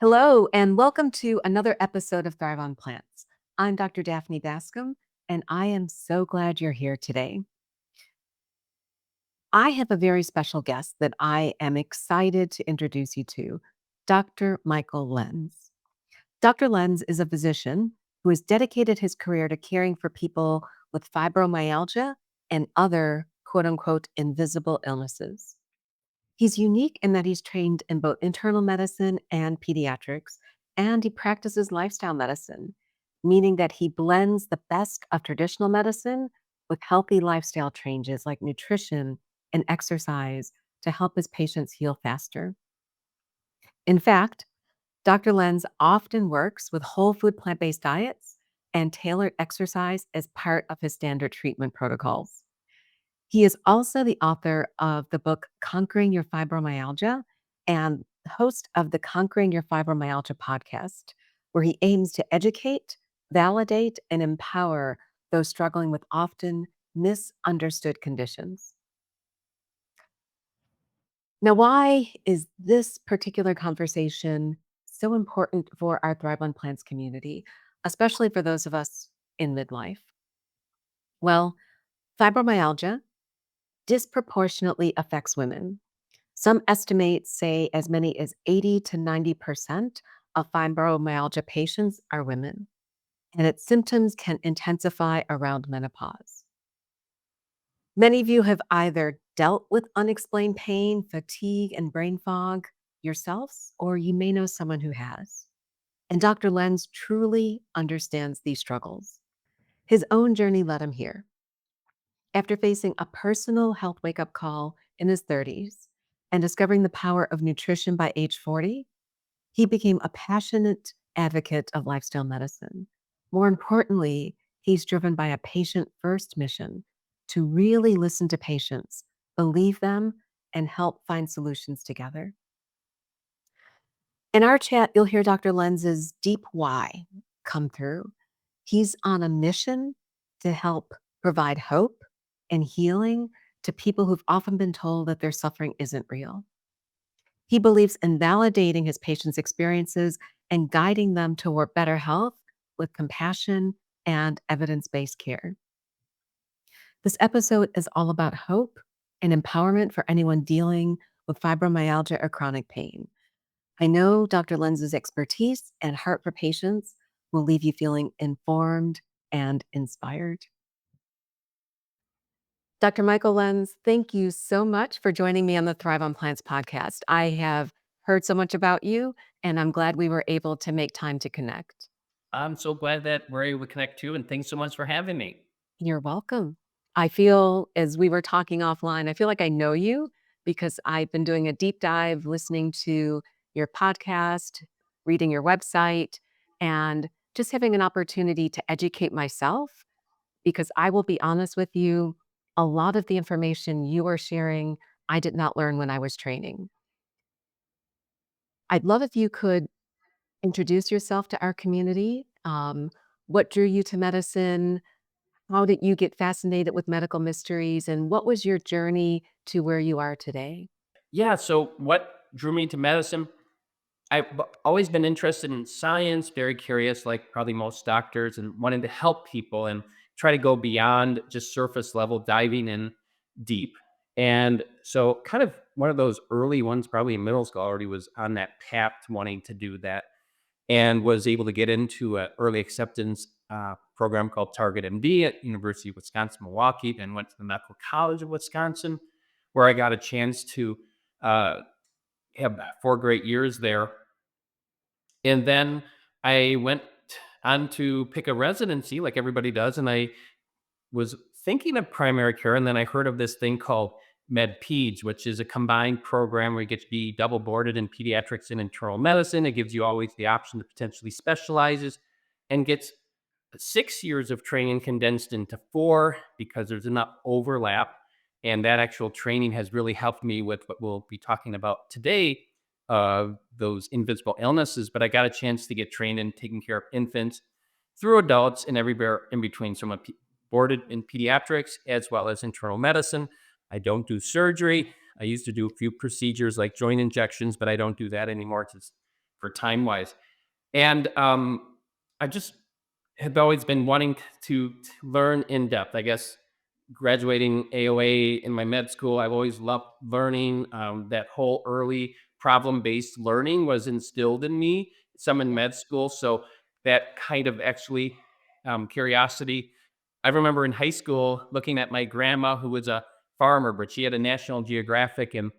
Hello, and welcome to another episode of Thrive on Plants. I'm Dr. Daphne Bascom, and I am so glad you're here today. I have a very special guest that I am excited to introduce you to, Dr. Michael Lenz. Dr. Lenz is a physician who has dedicated his career to caring for people with fibromyalgia and other quote unquote invisible illnesses. He's unique in that he's trained in both internal medicine and pediatrics, and he practices lifestyle medicine, meaning that he blends the best of traditional medicine with healthy lifestyle changes like nutrition and exercise to help his patients heal faster. In fact, Dr. Lenz often works with whole food plant based diets and tailored exercise as part of his standard treatment protocols. He is also the author of the book Conquering Your Fibromyalgia and host of the Conquering Your Fibromyalgia podcast, where he aims to educate, validate, and empower those struggling with often misunderstood conditions. Now, why is this particular conversation so important for our Thrive on Plants community, especially for those of us in midlife? Well, fibromyalgia disproportionately affects women. Some estimates say as many as 80 to 90% of fibromyalgia patients are women, and its symptoms can intensify around menopause. Many of you have either dealt with unexplained pain, fatigue, and brain fog yourselves, or you may know someone who has. And Dr. Lenz truly understands these struggles. His own journey led him here. After facing a personal health wake up call in his 30s and discovering the power of nutrition by age 40, he became a passionate advocate of lifestyle medicine. More importantly, he's driven by a patient first mission to really listen to patients, believe them, and help find solutions together. In our chat, you'll hear Dr. Lenz's deep why come through. He's on a mission to help provide hope and healing to people who've often been told that their suffering isn't real. He believes in validating his patients' experiences and guiding them toward better health with compassion and evidence based care. This episode is all about hope and empowerment for anyone dealing with fibromyalgia or chronic pain. I know Dr. Lenz's expertise and heart for patients will leave you feeling informed and inspired. Dr. Michael Lenz, thank you so much for joining me on the Thrive on Plants podcast. I have heard so much about you, and I'm glad we were able to make time to connect. I'm so glad that we're able to connect too, and thanks so much for having me. You're welcome. I feel, as we were talking offline, I feel like I know you because I've been doing a deep dive, listening to your podcast, reading your website, and just having an opportunity to educate myself. Because I will be honest with you, a lot of the information you are sharing, I did not learn when I was training. I'd love if you could introduce yourself to our community. What drew you to medicine? How did you get fascinated with medical mysteries? And what was your journey to where you are today? Yeah, so what drew me to medicine? Always been interested in science, very curious, like probably most doctors, and wanting to help people and try to go beyond just surface level, diving in deep. And so, kind of one of those early ones, probably in middle school, already was on that path to wanting to do that, and was able to get into an early acceptance program called Target MD at University of Wisconsin Milwaukee, and went to the Medical College of Wisconsin, where I got a chance to uh, have 4 great years there. And then I went on to pick a residency, like everybody does, and I was thinking of primary care, and then I heard of this thing called Med-Peds, which is a combined program where you get to be double boarded in pediatrics and internal medicine. It gives you always the option to potentially specializes and gets 6 years of training condensed into 4 because there's enough overlap. And that actual training has really helped me with what we'll be talking about today, those invisible illnesses. But I got a chance to get trained in taking care of infants through adults and everywhere in between. So I'm boarded in pediatrics as well as internal medicine. I don't do surgery. I used to do a few procedures like joint injections, but I don't do that anymore. It's for time wise. And I just have always been wanting to learn in depth. I guess graduating AOA in my med school, I've always loved learning. That whole early problem based learning was instilled in me, some in Yeah. med school. So that kind of actually curiosity. I remember in high school looking at my grandma, who was a farmer, but she had a National Geographic, and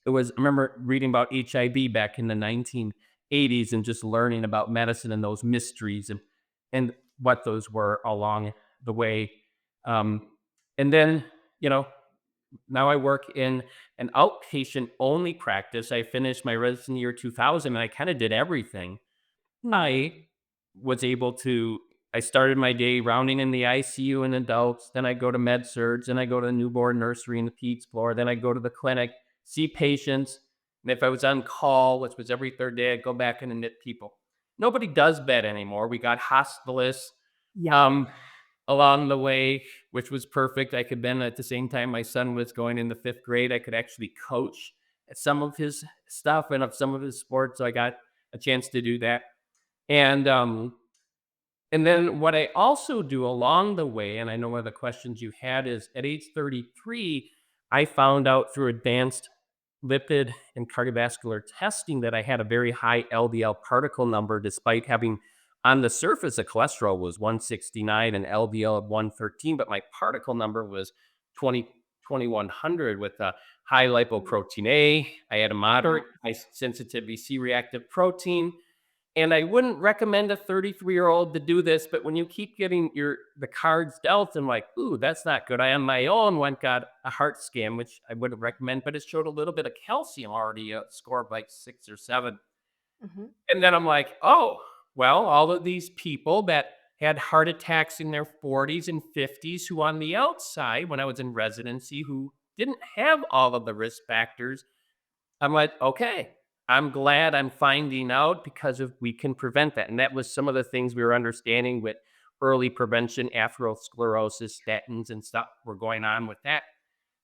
I remember reading about HIV back in the 1980s and just learning about medicine and those mysteries and what those were along the way. Um, and then, you know, now I work in an outpatient only practice. I finished my residency year 2000 and I kind of did everything. Hmm. I was able to I started my day rounding in the ICU in adults, then I go to med surge, then I go to the newborn nursery in the peds floor, then I go to the clinic, see patients, and if I was on call, which was every third day, I'd go back and admit people. Nobody does that anymore. We got hospitalists Yeah. um, along the way, which was perfect. I could then, at the same time, my son was going into fifth grade, I could actually coach some of his stuff and of some of his sports. So I got a chance to do that. And and then what I also do along the way, and I know one of the questions you had is at age 33, I found out through advanced lipid and cardiovascular testing that I had a very high LDL particle number, despite having on the surface a cholesterol was 169 and LDL of 113, but my particle number was 20 2100 with a high Mm. lipoprotein A. I had a Yeah. moderate high sensitivity C reactive protein, and I wouldn't recommend a 33-year-old to do this, but when you keep getting the cards dealt, I'm like, ooh, that's not good. I on my own went got a heart scan, which I wouldn't recommend, but it showed a little bit of calcium already, a score of like 6 or 7. Mhm. And then I'm like, oh, well, all of these people that had heart attacks in their 40s and 50s who on the outside, when I was in residency, who didn't have all of the risk factors, I'm like, okay, I'm glad I'm finding out because of we can prevent that. And that was some of the things we were understanding with early prevention, atherosclerosis, statins, and stuff were going on with that.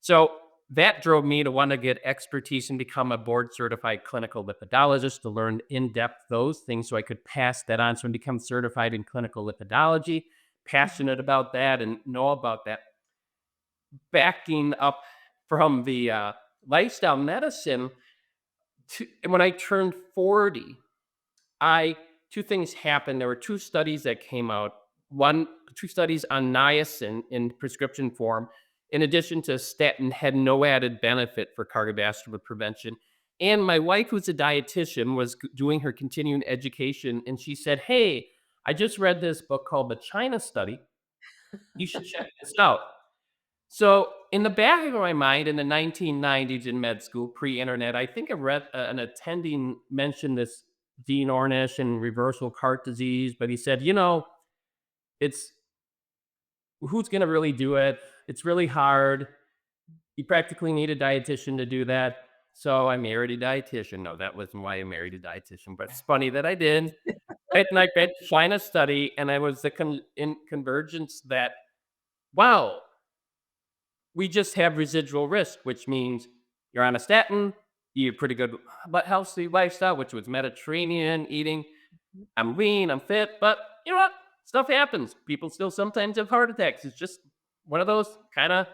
So that drove me to want to get expertise and become a board certified clinical lipidologist to learn in depth those things so I could pass that on. So I become certified in clinical lipidology, Mhm. passionate about that and know about that. Backing up from the lifestyle medicine, when I turned 40, I two things happened. There were two studies that came out. Two studies on niacin in prescription form, in addition to statin, had no added benefit for cardiovascular prevention. And my wife, who's a dietitian, was doing her continuing education, and she said, "Hey, I just read this book called The China Study. You should check this out." So, in the back of my mind, in the 1990s in med school, pre-internet, I think I read an attending mentioned this Dean Ornish and reversal cart disease, but he said, it's who's going to really do it? It's really hard. You practically need a dietitian to do that. So I married a dietitian. No, that wasn't why I married a dietitian, but it's funny that I did. Right? And I read China study, and I was in convergence that wow, we just have residual risk, which means you're on a statin, you have pretty good but healthy lifestyle, which was Mediterranean eating. I'm lean, I'm fit, but you know what? Stuff happens. People still sometimes have heart attacks. It's just one of those kind of,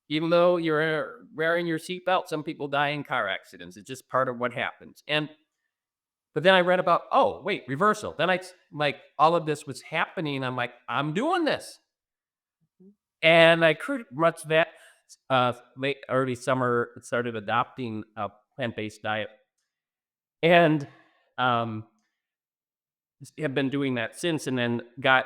even though you're wearing your seatbelt, some people die in car accidents. It's just part of what happens. But then I read about, oh, wait, reversal. Then like all of this was happening. I'm like, I'm doing this. Mhm. And I pretty much that late early summer started adopting a plant-based diet, and um, have been doing that since. And then got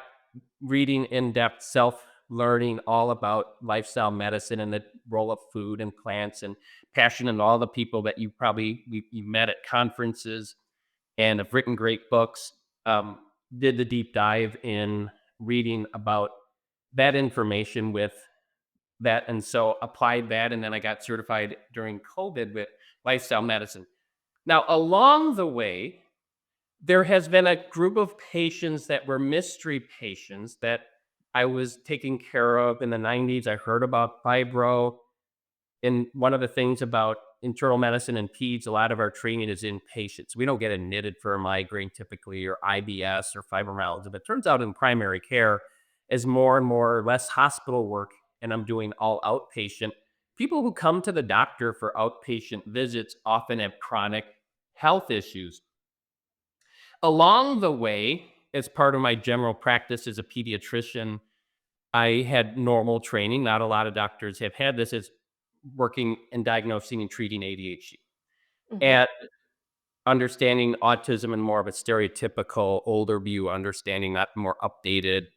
reading in depth, self learning all about lifestyle medicine and the role of food and plants, and passion and all the people that you met at conferences and have written great books. Um, did the deep dive in reading about that information with that, and so applied that, and then I got certified during COVID with lifestyle medicine. Now, along the way, there has been a group of patients that were mystery patients that I was taking care of in the 90s. I heard about fibro, and one of the things about internal medicine and peds, a lot of our training is in patients. We don't get admitted for a migraine typically, or IBS or fibromyalgia. But it turns out in primary care, as more and more less hospital work, and I'm doing all outpatient, people who come to the doctor for outpatient visits often have chronic health issues. Along the way, as part of my general practice as a pediatrician, I had normal training. Not a lot of doctors have had this, as working and diagnosing and treating ADHD Mhm. and understanding autism in more of a stereotypical older view, understanding that more updated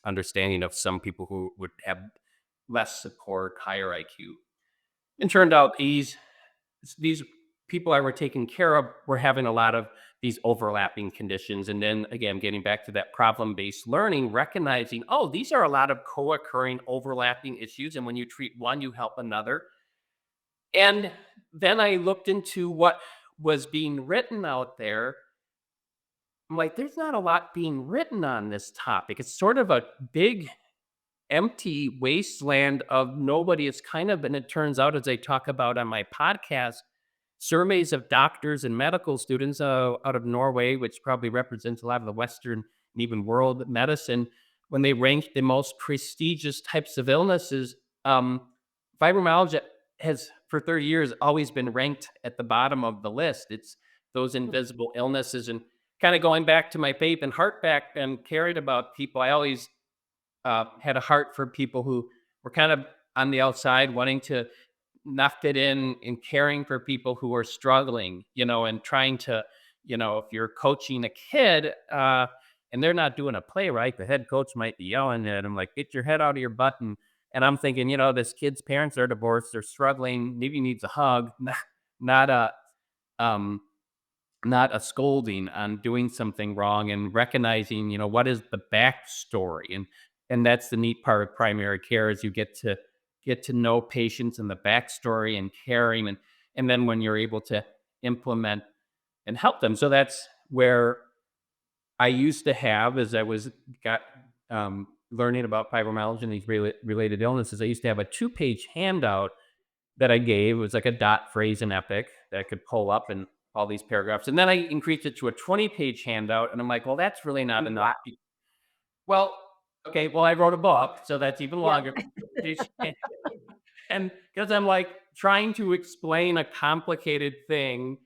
understanding of some people who would have less support, higher IQ. And turned out these people I were taking care of were having a lot of these overlapping conditions. And then again, getting back to that problem based learning, recognizing, oh, these are a lot of co occurring overlapping issues. And when you treat one, you help another. And then I looked into what was being written out there. I'm like, there's not a lot being written on this topic. It's sort of a big empty wasteland of nobody. It's kind of, and it turns out, as I talk about on my podcast, surveys of doctors and medical students out of Norway, which probably represents a lot of the Western and even world medicine, when they ranked the most prestigious types of illnesses, fibromyalgia has for 30 years always been ranked at the bottom of the list. It's those invisible illnesses. And kind of going back to my faith and heart back and caring about people, I always had a heart for people who were kind of on the outside, wanting to not fit in caring for people who are struggling, and trying to, if you're coaching a kid and they're not doing a play right, the head coach might be yelling at him, like, get your head out of your button. And I'm thinking, this kid's parents are divorced, they're struggling, maybe needs a hug, not a, um, not a scolding on doing something wrong, and recognizing, what is the backstory. And that's the neat part of primary care, is you get to know patients and the backstory and caring, and then when you're able to implement and help them. So that's where I used to have, as I was got learning about fibromyalgia and these related illnesses, I used to have a 2-page handout that I gave. It was like a dot phrase and epic that I could pull up and all these paragraphs. And then I increased it to a 20-page handout. And I'm like, well, that's really not enough. Wow. Well, okay, well, I wrote a book, so that's even Yeah. longer. And because I'm like trying to explain a complicated thing.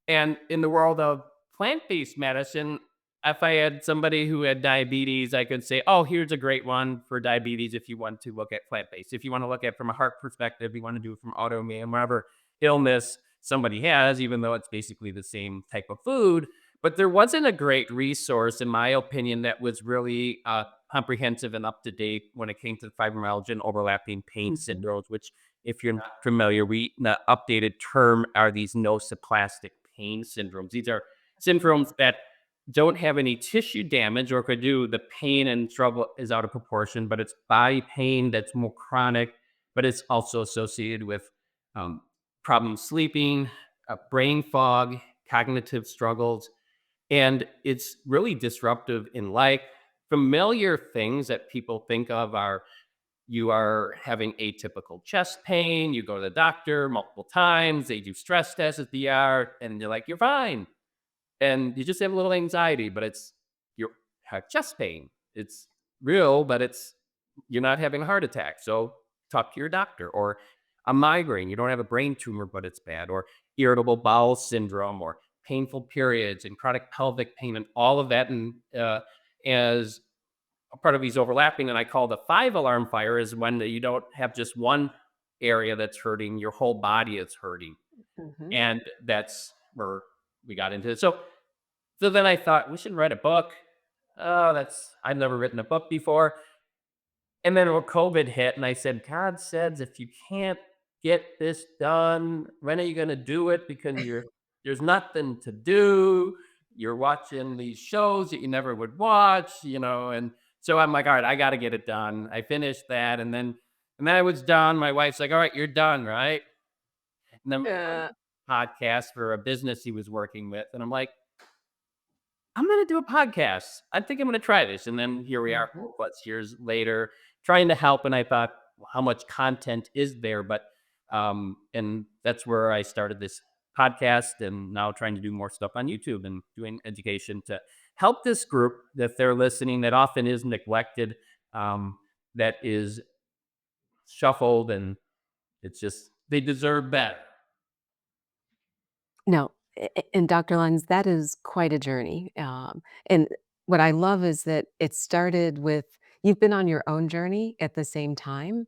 And in the world of plant-based medicine, if I had somebody who had diabetes, I could say, "Oh, here's a great one for diabetes if you want to look at plant-based. If you want to look at from a heart perspective, you want to do it from autoimmune, whatever illness somebody has, even though it's basically the same type of food." But there wasn't a great resource, in my opinion, that was really comprehensive and up to date when it came to fibromyalgia and overlapping pain Mhm. syndromes, which, if you're not familiar, the updated term are these nosoplastic pain syndromes. These are syndromes that don't have any tissue damage, or could do, the pain and trouble is out of proportion, but it's body pain that's more chronic, but it's also associated with um, problem sleeping, brain fog, cognitive struggles, and it's really disruptive in life. Familiar things that people think of are, you are having atypical chest pain, you go to the doctor multiple times, they do stress tests at the ER, and you're like, you're fine. And you just have a little anxiety, but it's, you have chest pain. It's real, but you're not having a heart attack. So talk to your doctor. Or a migraine, you don't have a brain tumor, but it's bad. Or irritable bowel syndrome, or painful periods and chronic pelvic pain, and all of that. And as a part of these overlapping, and I call the 5 alarm fire, is when you don't have just one area that's hurting, your whole body is hurting. Mhm. And that's where we got into it. So then I thought, we should write a book. Oh, I've never written a book before. And then when COVID hit, and I said, God says, if you can't get this done, when are you going to do it? Because there's nothing to do. You're watching these shows that you never would watch. And so I'm like, all right, I got to get it done. I finished that. And then I was done. My wife's like, all right, you're done, right? And then Uh, podcast for a business he was working with. And I'm like, I'm going to do a podcast. I think I'm going to try this. And then here we are, mhm. 4+ years later, trying to help. And I thought, well, how much content is there? But And that's where I started this podcast and now trying to do more stuff on YouTube and doing education to help this group that they're listening that often is neglected, um, that is shuffled, and it's just they deserve better. No, and Dr. Lenz, that is quite a journey, and what I love is that it started with you've been on your own journey at the same time,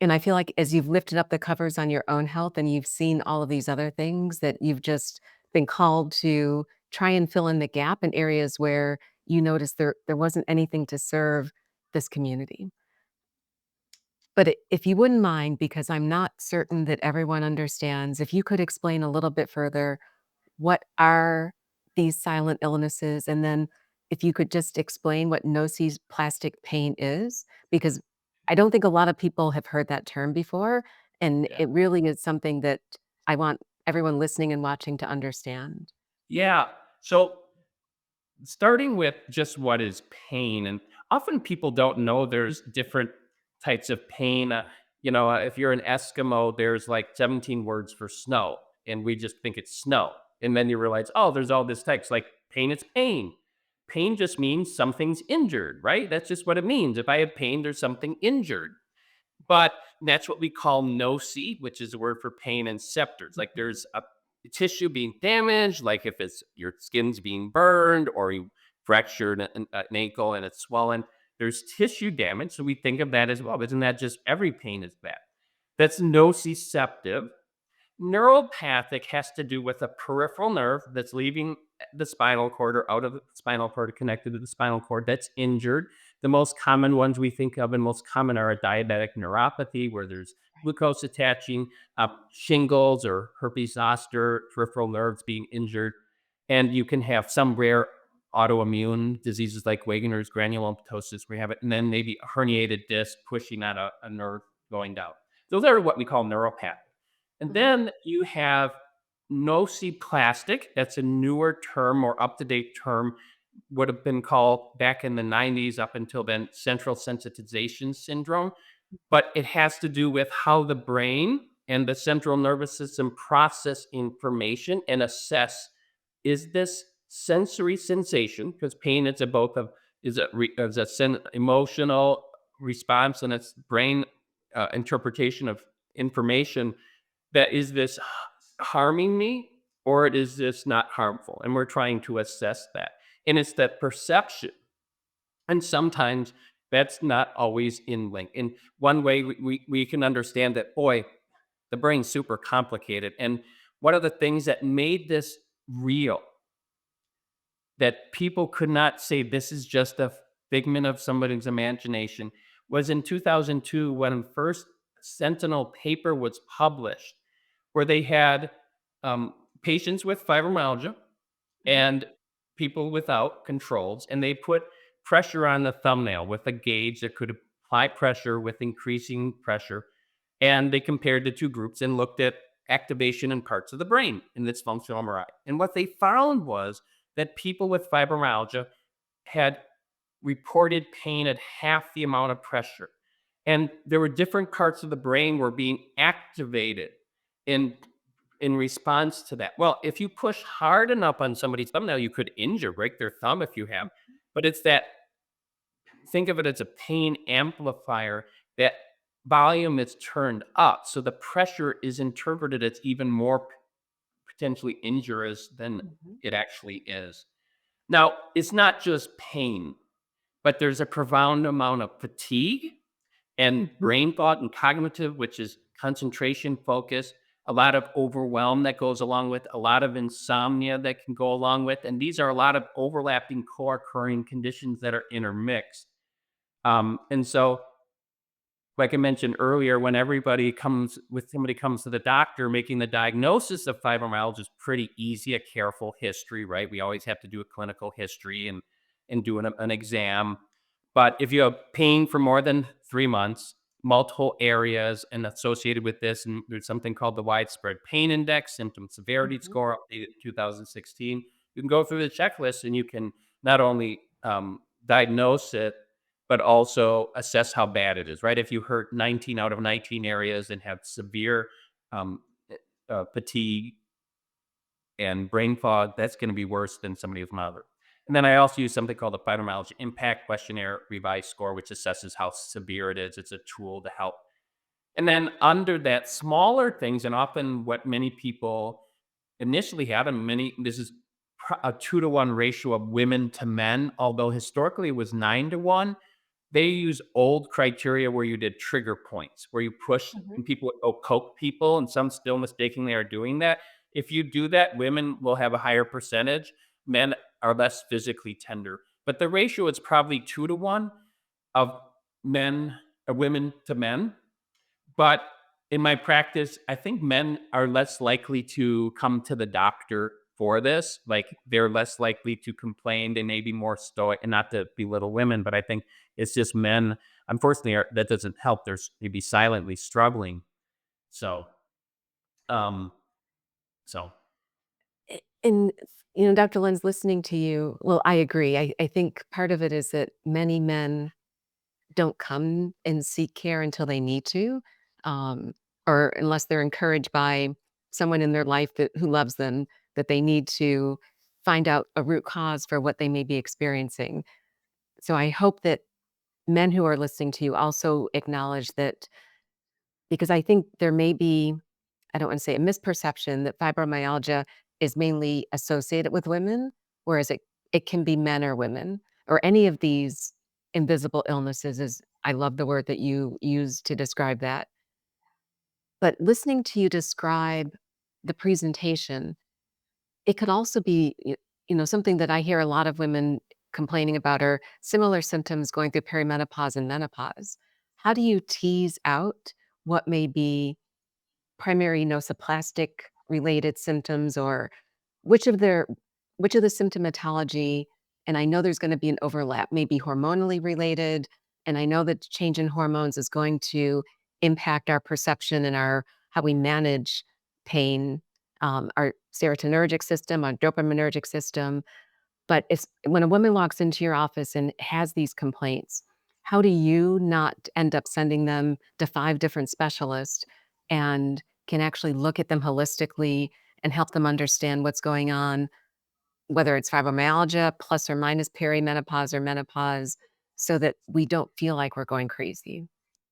and I feel like as you've lifted up the covers on your own health and you've seen all of these other things that you've just been called to try and fill in the gap in areas where you noticed there wasn't anything to serve this community. But if you wouldn't mind, because I'm not certain that everyone understands, if you could explain a little bit further, what are these silent illnesses? And then if you could just explain what nociplastic pain is, because I don't think a lot of people have heard that term before. And Yeah. it really is something that I want everyone listening and watching to understand. Yeah. So starting with just what is pain, and often people don't know there's different types of pain. If you're an Eskimo, there's like 17 words for snow, and we just think it's snow. And then you realize, oh, there's all this text like pain, it's pain. Pain just means something's injured, right? That's just what it means. If I have pain, there's something injured. But that's what we call noci, which is a word for pain, and septors. Like there's a tissue being damaged, like if it's your skin's being burned or you fractured an ankle and it's swollen. There's tissue damage, so we think of that as well. Isn't that just every pain is that? That's nociceptive. Neuropathic has to do with a peripheral nerve that's leaving the spinal cord or out of the spinal cord connected to the spinal cord that's injured. The most common ones we think of and most common are a diabetic neuropathy, where there's glucose attaching, shingles or herpes zoster, peripheral nerves being injured. And you can have some rare autoimmune diseases like Wegener's granulomatosis, where you have it, and then maybe a herniated disc pushing on a nerve going down. Those are what we call neuropathic. And Mhm, then you have nociplastic. That's a newer term, more up to date term, would have been called back in the 90s up until then central sensitization syndrome. But it has to do with how the brain and the central nervous system process information and assess, is this sensory sensation, because pain is a both of is a emotional response and it's brain interpretation of information, that is this harming me or is this not harmful? And we're trying to assess that. And it's that perception. And sometimes that's not always in link. In one way, we can understand that, boy, the brain's super complicated. And one of the things that made this real, that people could not say this is just a figment of somebody's imagination, was in 2002 when first Sentinel paper was published, where they had patients with fibromyalgia mhm, and people without controls, and they put pressure on the thumbnail with a gauge that could apply pressure with increasing pressure. And they compared the two groups and looked at activation in parts of the brain in this functional MRI. And what they found was that people with fibromyalgia had reported pain at half the amount of pressure. And there were different parts of the brain were being activated in in response to that. Well, if you push hard enough on somebody's thumbnail, you could injure, break their thumb if you have. But it's that, think of it as a pain amplifier, that volume is turned up. So the pressure is interpreted as even more potentially injurious than mhm, it actually is. Now, it's not just pain, but there's a profound amount of fatigue and mhm, brain thought and cognitive, which is concentration, focus, a lot of overwhelm that goes along with, a lot of insomnia that can go along with. And these are a lot of overlapping co occurring conditions that are intermixed. And so, like I mentioned earlier, when somebody comes to the doctor, making the diagnosis of fibromyalgia is pretty easy. A careful history, right? We always have to do a clinical history and do an exam. But if you have pain for more than 3 months, multiple areas, and associated with this, and there's something called the widespread pain index, symptom severity mhm. score, updated in 2016. You can go through the checklist, and you can not only diagnose it, but also assess how bad it is, right? If you hurt 19 out of 19 areas and have severe um, fatigue and brain fog, that's going to be worse than somebody with milder. And then I also use something called the Fibromyalgia Impact Questionnaire Revised Score, which assesses how severe it is. It's a tool to help. And then under that, smaller things, and often what many people initially have, and many, this is a 2 to 1 ratio of women to men, although historically it was 9 to 1. They use old criteria where you did trigger points, where you push Mhm. and people would go coke people, and some still mistakenly are doing that. If you do that, women will have a higher percentage. Men are less physically tender. But the ratio is probably 2 to 1 of men women to men. But in my practice, I think men are less likely to come to the doctor for this. Like, they're less likely to complain. They may be more stoic, and not to belittle women, but I think it's just men, unfortunately, that doesn't help. They're maybe silently struggling. So, um, so And, Dr. Lenz, listening to you, well, I agree. I think part of it is that many men don't come and seek care until they need to, um, or unless they're encouraged by someone in their life who loves them, that they need to find out a root cause for what they may be experiencing. So I hope that men who are listening to you also acknowledge that, because I think there may be, I don't want to say a misperception, that fibromyalgia is mainly associated with women, whereas it can be men or women or any of these invisible illnesses. Is I love the word that you use to describe that. But listening to you describe the presentation, it could also be, something that I hear a lot of women complaining about are similar symptoms going through perimenopause and menopause. How do you tease out what may be primary nosoplastic related symptoms, or which of their which of the symptomatology, and I know there's gonna be an overlap, may be hormonally related, and I know that change in hormones is going to impact our perception and our how we manage pain, our serotonergic system, our dopaminergic system, but it's when a woman walks into your office and has these complaints, how do you not end up sending them to 5 different specialists and can actually look at them holistically and help them understand what's going on, whether it's fibromyalgia plus or minus perimenopause or menopause, so that we don't feel like we're going crazy?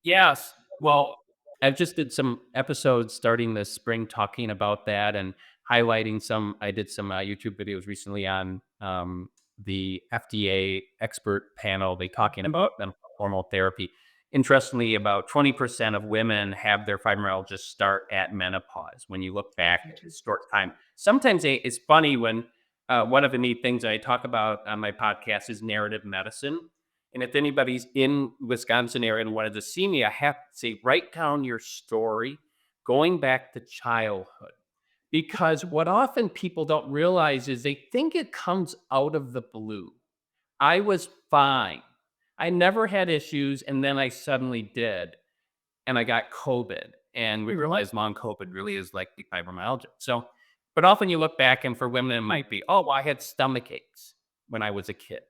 yes. Well, I've just did some episodes starting this spring talking about that and highlighting some. I did some YouTube videos recently on the FDA expert panel. They talking about mental hormone therapy. Interestingly, about 20% of women have their fibromyalgia start at menopause. When you look back at historic time, sometimes it's funny when one of the neat things I talk about on my podcast is narrative medicine, and if anybody's in Wisconsin area and wanted to see me, I have to say, write down your story going back to childhood. Because what often people don't realize is they think it comes out of the blue. I was fine. I never had issues. And then I suddenly did. And I got COVID. And we realized long COVID really is like the fibromyalgia. So, but often you look back, and for women, it might be, oh, well, I had stomach aches when I was a kid.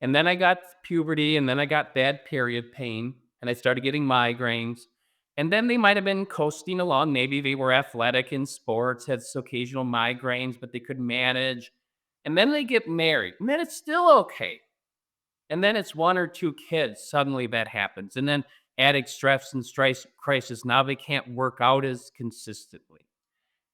And then I got puberty, and then I got bad period pain, and I started getting migraines. And then they might have been coasting along. Maybe they were athletic in sports, had occasional migraines, but they could manage. And then they get married, and then it's still okay. And then it's 1 or 2 kids. Suddenly that happens. And then added stress and stress crisis. Now they can't work out as consistently,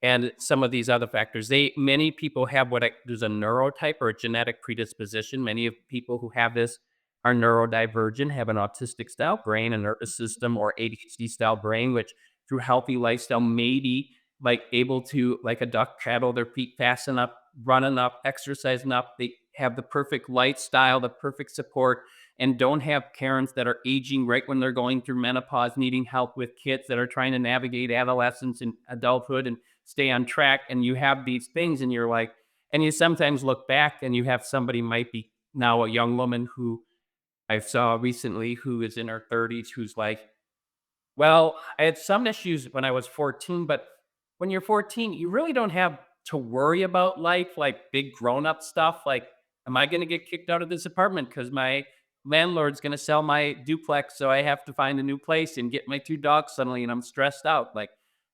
and some of these other factors. Many people have there's a neurotype or a genetic predisposition. Many of people who have this are neurodivergent, have an autistic style brain, a nervous system, or ADHD style brain, which through healthy lifestyle may be like able to, like a duck, paddle their feet fast enough, run enough, exercise enough. They have the perfect lifestyle, the perfect support, and don't have parents that are aging right when they're going through menopause, needing help with kids that are trying to navigate adolescence and adulthood and stay on track. And you have these things, and you're like, and you sometimes look back and you have somebody, might be now a young woman who I saw recently, who is in her 30s, who's like, well, I had some issues when I was 14, but when you're 14, you really don't have to worry about life, like big grown up stuff. Like, am I going to get kicked out of this apartment because my landlord's going to sell my duplex, so I have to find a new place and get my 2 dogs suddenly, and I'm stressed out. Like,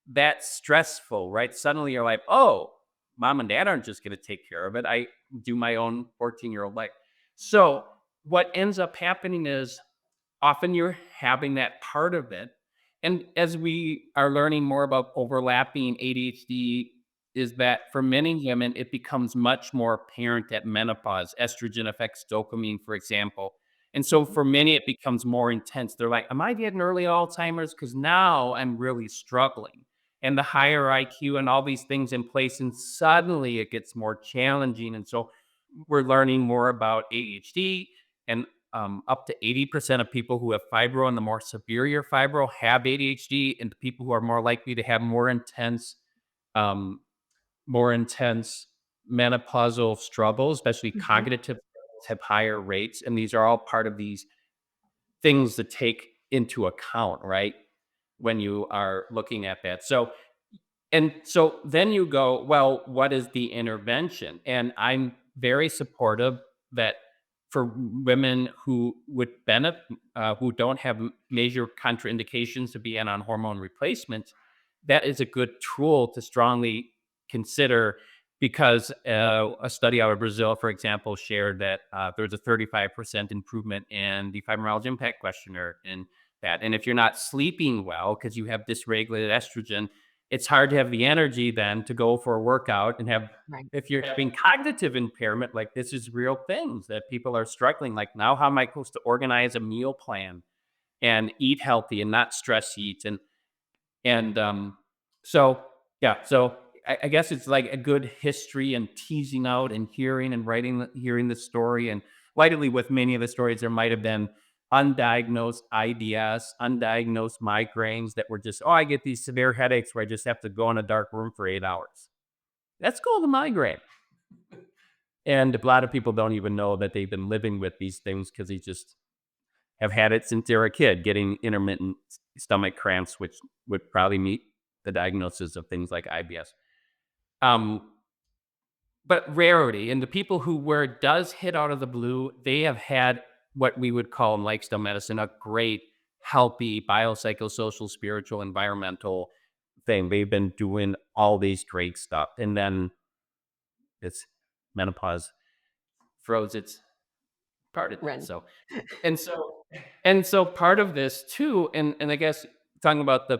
that's stressful, right? Suddenly you're like, "Oh, mom and dad aren't just gonna take care of it. I do my own 14-year-old life." So, what ends up happening is often you're having that part of it. And as we are learning more about overlapping ADHD, is that for many women, it becomes much more apparent at menopause. Estrogen affects dopamine, for example. And so Mhm. for many, it becomes more intense. They're like, am I getting early Alzheimer's? Because now I'm really struggling. And the higher IQ and all these things in place, and suddenly it gets more challenging. And so we're learning more about ADHD, and up to 80% of people who have fibro and the more severe your fibro have ADHD, and the people who are more likely to have um, more intense menopausal struggles, especially Mhm. cognitive struggles, have higher rates. And these are all part of these things to take into account, right? When you are looking at that. So then you go, well, what is the intervention? And I'm very supportive that for women who would benefit, who don't have major contraindications to being on hormone replacement, that is a good tool to strongly consider, because a study out of Brazil, for example, shared that there's a 35% improvement in the Fibromyalgia Impact Questionnaire in that. And if you're not sleeping well because you have dysregulated estrogen, it's hard to have the energy then to go for a workout and have, Right. if you're having cognitive impairment, like this is real things that people are struggling. Like, now how am I supposed to organize a meal plan and eat healthy and not stress eat? And so, yeah, so I guess it's like a good history and teasing out and hearing and hearing the story. And lightly, with many of the stories, there might have been undiagnosed IDS, undiagnosed migraines that were just, oh, I get these severe headaches where I just have to go in a dark room for 8 hours. That's called a migraine. And a lot of people don't even know that they've been living with these things because they just have had it since they're a kid, getting intermittent stomach cramps, which would probably meet the diagnosis of things like IBS. Um, but rarity, and the people who where it does hit out of the blue, they have had what we would call in lifestyle medicine a great, healthy biopsychosocial, spiritual, environmental thing. They've been doing all these great stuff, and then it's menopause throws its part of that. Ren. So part of this too, and I guess talking about the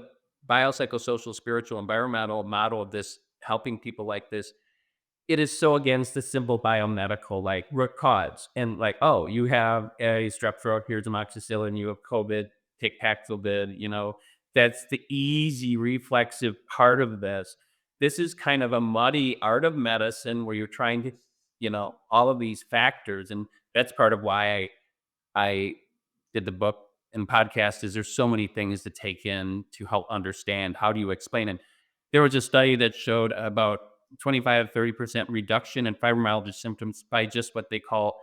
biopsychosocial, spiritual, environmental model of this helping people like this, it is so against the simple biomedical like root cause. And like, oh, you have a strep throat, here's amoxicillin, you have COVID, take Paxlovid, that's the easy reflexive part of this. This is kind of a muddy art of medicine where you're trying to, all of these factors. And that's part of why I did the book and podcast, is there's so many things to take in to help understand how do you explain it. There was a study that showed about 25 to 30% reduction in fibromyalgia symptoms by just what they call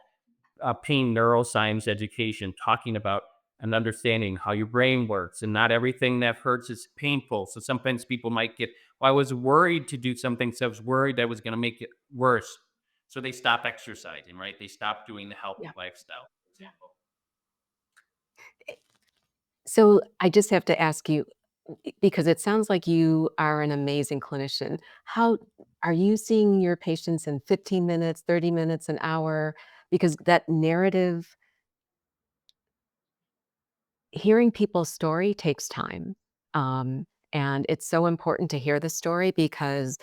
pain neuroscience education, talking about and understanding how your brain works, and not everything that hurts is painful. So sometimes people might get, well, I was worried to do something, so I was worried that was going to make it worse. So they stop exercising, right? They stop doing the healthy Yeah. lifestyle, for Yeah. example. So I just have to ask you, because it sounds like you are an amazing clinician. How are you seeing your patients in 15 minutes, 30 minutes, an hour? Because that narrative, hearing people's story takes time. Um, and it's so important to hear the story because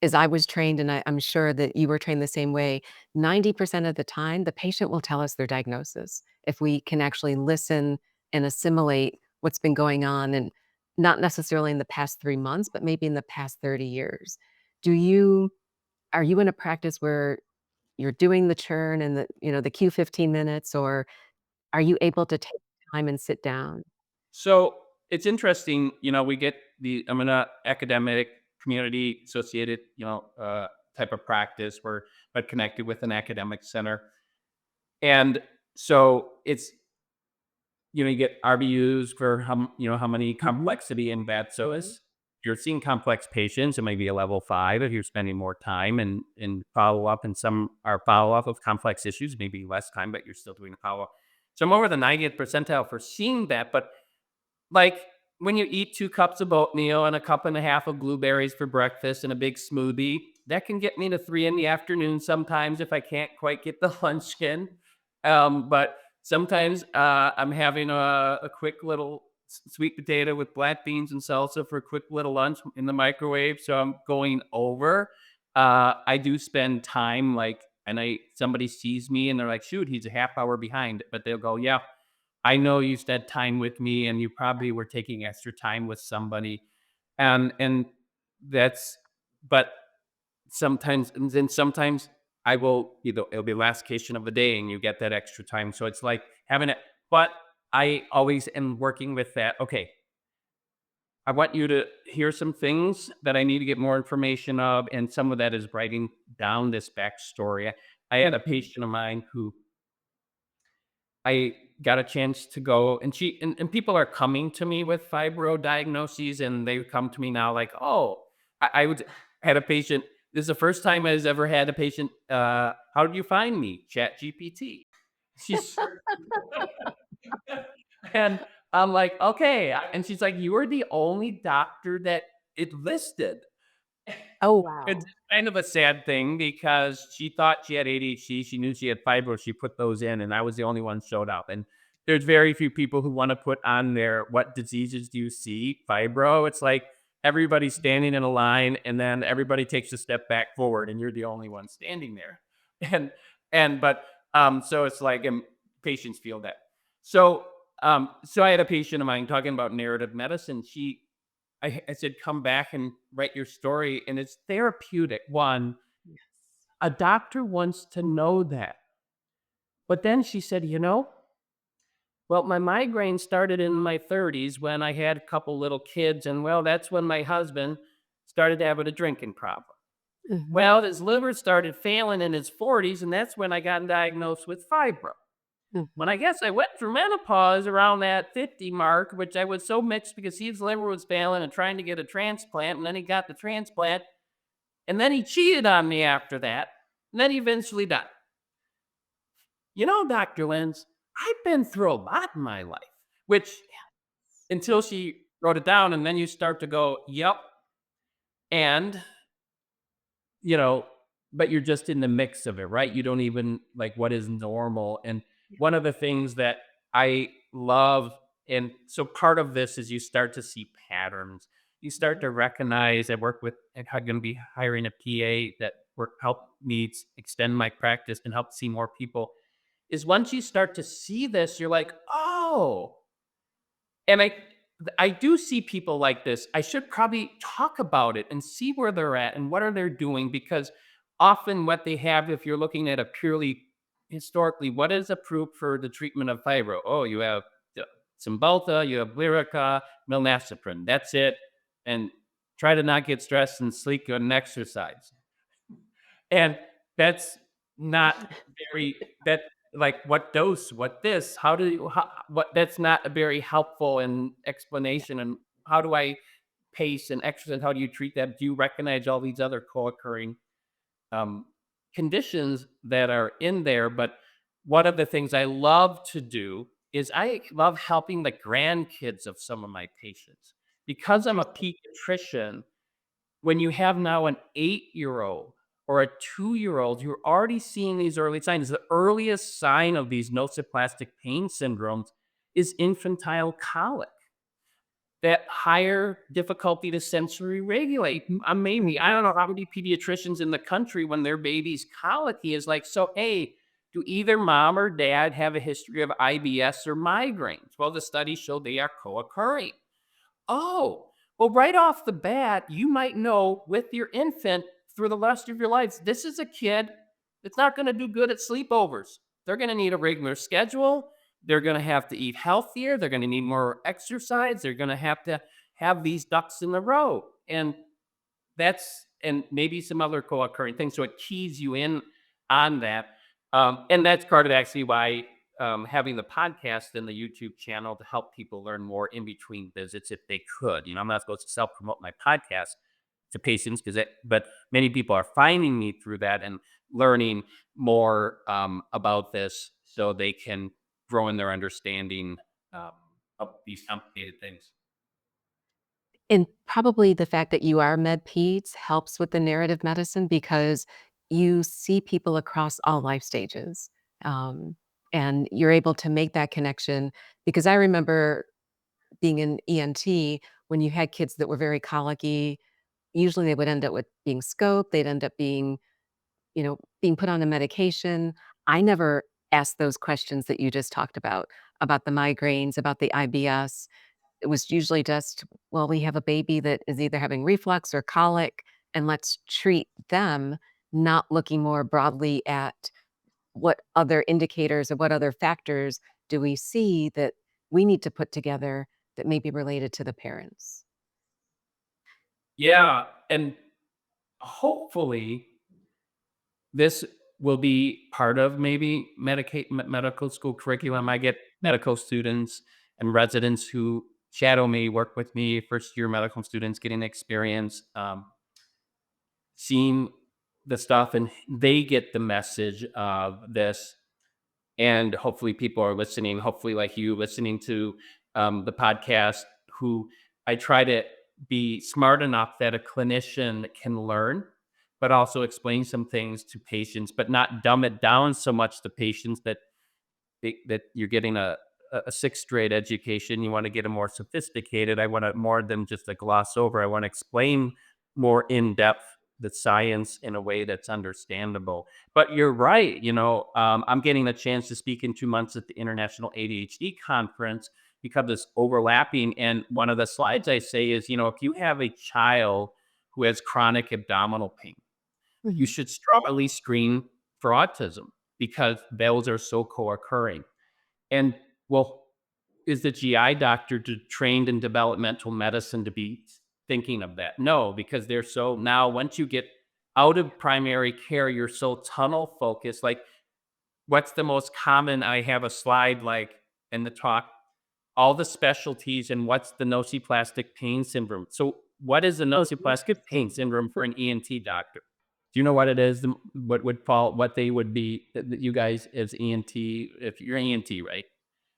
as I was trained, and I'm sure that you were trained the same way, 90% of the time, the patient will tell us their diagnosis if we can actually listen and assimilate what's been going on, and not necessarily in the past 3 months, but maybe in the past 30 years. Do you Are you in a practice where you're doing the churn and the Q 15 minutes, or are you able to take time and sit down? So it's interesting, we get I'm in a academic community associated, type of practice where, but connected with an academic center. And so it's, you get RVUs for how many Mhm, complexity in that. So mhm. as you're seeing complex patients, it may be a level 5 if you're spending more time and follow up, and some are follow up of complex issues, maybe less time, but you're still doing follow up. So I'm over the 90th percentile for seeing that. But like, when you eat 2 cups of oatmeal and a cup and a half of blueberries for breakfast and a big smoothie, that can get me to 3 in the afternoon sometimes if I can't quite get the lunch in. But sometimes, I'm having a quick little sweet potato with black beans and salsa for a quick little lunch in the microwave, so I'm going over. I do spend time, like, and I somebody sees me and they're like, "Shoot, he's a half hour behind," but they'll go, "Yeah, I know you spent time with me and you probably were taking extra time with somebody." And that's but sometimes and then sometimes I will it'll be last cation of the day and you get that extra time. So it's like having it, but I always am working with that. Okay, I want you to hear some things that I need to get more information of, and some of that is writing down this backstory. I had a Mhm. patient of mine who I got a chance to go, and and people are coming to me with fibro diagnoses, and they come to me now like, "Oh," I would had a patient. This is the first time I has ever had a patient. How did you find me? Chat GPT. She's and I'm like, okay, and she's like, "You were the only doctor that it listed." Oh, It's wow. kind of a sad thing because she thought she had ADHD, she knew she had fibro, she put those in, and I was the only one showed up, and there's very few people who wanna put on there, "What diseases do you see?" Fibro, it's like everybody's standing in a line, and then everybody takes a step back forward, and you're the only one standing there. And so it's like, patients feel that. So, so I had a patient of mine talking about narrative medicine. I said, "Come back and write your story," and it's therapeutic. One, Yes. a doctor wants to know that. But then she said, well, my migraine started in my 30s when I had a couple little kids, and well, that's when my husband started having a drinking problem. Mhm, Well, his liver started failing in his 40s, and that's when I got diagnosed with fibro. When mhm. I guess I went through menopause around that 50 mark, which I was so mixed because his liver was failing and trying to get a transplant, and then he got the transplant. And then he cheated on me after that. And then he eventually died. Dr. Lenz, I've been through a lot in my life, which until she wrote it down, and then you start to go, yep. And you know, but you're just in the mix of it, right? You don't even like what is normal. And Yeah. one of the things that I love, and so part of this is you start to see patterns. You start Mhm. to recognize. I work with, and I'm going to be hiring a PA that work help me extend my practice and help see more people. Is once you start to see this, you're like, oh, and I do see people like this. I should probably talk about it and see where they're at and what are they doing, because often what they have, if you're looking at a purely historically, what is approved for the treatment of fibro? Oh, you have Cymbalta, you have Lyrica, milnacipran. That's it. And try to not get stressed and sleep and exercise. And that's not very that like what dose, what this, how do you what that's not a very helpful and Yeah. explanation. And how do I pace and exercise? How do you treat that? Do you recognize all these other co-occurring um, conditions that are in there? But one of the things I love to do is I love helping the grandkids of some of my patients. Because I'm I a see. pediatrician, when you have now an 8-year-old or a 2-year-old, you're already seeing these early signs. The earliest sign of these nosoplastic pain syndromes is infantile colic, that higher difficulty to sensory regulate. Maybe I don't know how many pediatricians in the country, when their baby's colicky, is like, so hey, do either mom or dad have a history of IBS or migraines? Well, the study showed they are co-occurring. Oh, well, right off the bat, you might know with your infant through the rest of your life, this is a kid that's not going to do good at sleepovers. They're going to need a regular schedule. They're going to have to eat healthier. They're going to need more exercise. They're going to have these ducks in a row. And maybe some other co-occurring things. So it keys you in on that. And that's part of actually why having the podcast and the YouTube channel to help people learn more in between visits if they could. I'm not supposed to self-promote my podcast to patients but many people are finding me through that and learning more about this so they can grow in their understanding um, of these complicated things. And probably the fact that you are Med-Peds helps with the narrative medicine because you see people across all life stages, um, and you're able to make that connection because I remember being an ENT when you had kids that were very colicky, usually they would end up with being scoped, they'd end up being, being put on a medication. I never asked those questions that you just talked about the migraines, about the IBS. It was usually just, well, we have a baby that is either having reflux or colic, and let's treat them, not looking more broadly at what other indicators or what other factors do we see that we need to put together that may be related to the parents. Yeah, and hopefully this will be part of maybe medical school curriculum. I get medical students and residents who shadow me, work with me, first year medical students getting experience, seeing the stuff, and they get the message of this. And hopefully, people are listening. Hopefully, like you, listening to the podcast, who I try to be smart enough that a clinician can learn, but also explain some things to patients, but not dumb it down so much to patients that that you're getting a sixth grade education. You want to get a more sophisticated. I want to more than just a gloss over. I want to explain more in depth the science in a way that's understandable. But you're right. I'm getting a chance to speak in 2 months at the International ADHD conference because it's overlapping. And one of the slides I say is, if you have a child who has chronic abdominal pain, you Mhm. should strongly screen for autism because those are so co-occurring. And well, is the GI doctor trained in developmental medicine to be thinking of that? No, because they're so now once you get out of primary care, you're so tunnel focused. Like, what's the most common? I have a slide like in the talk, all the specialties and what's the nociplastic pain syndrome. So, what is the Oh, nociplastic pain interesting. syndrome for an ENT doctor? Do you know what it is? What would fall? What they would be? That you guys as ENT, if you're ENT, right?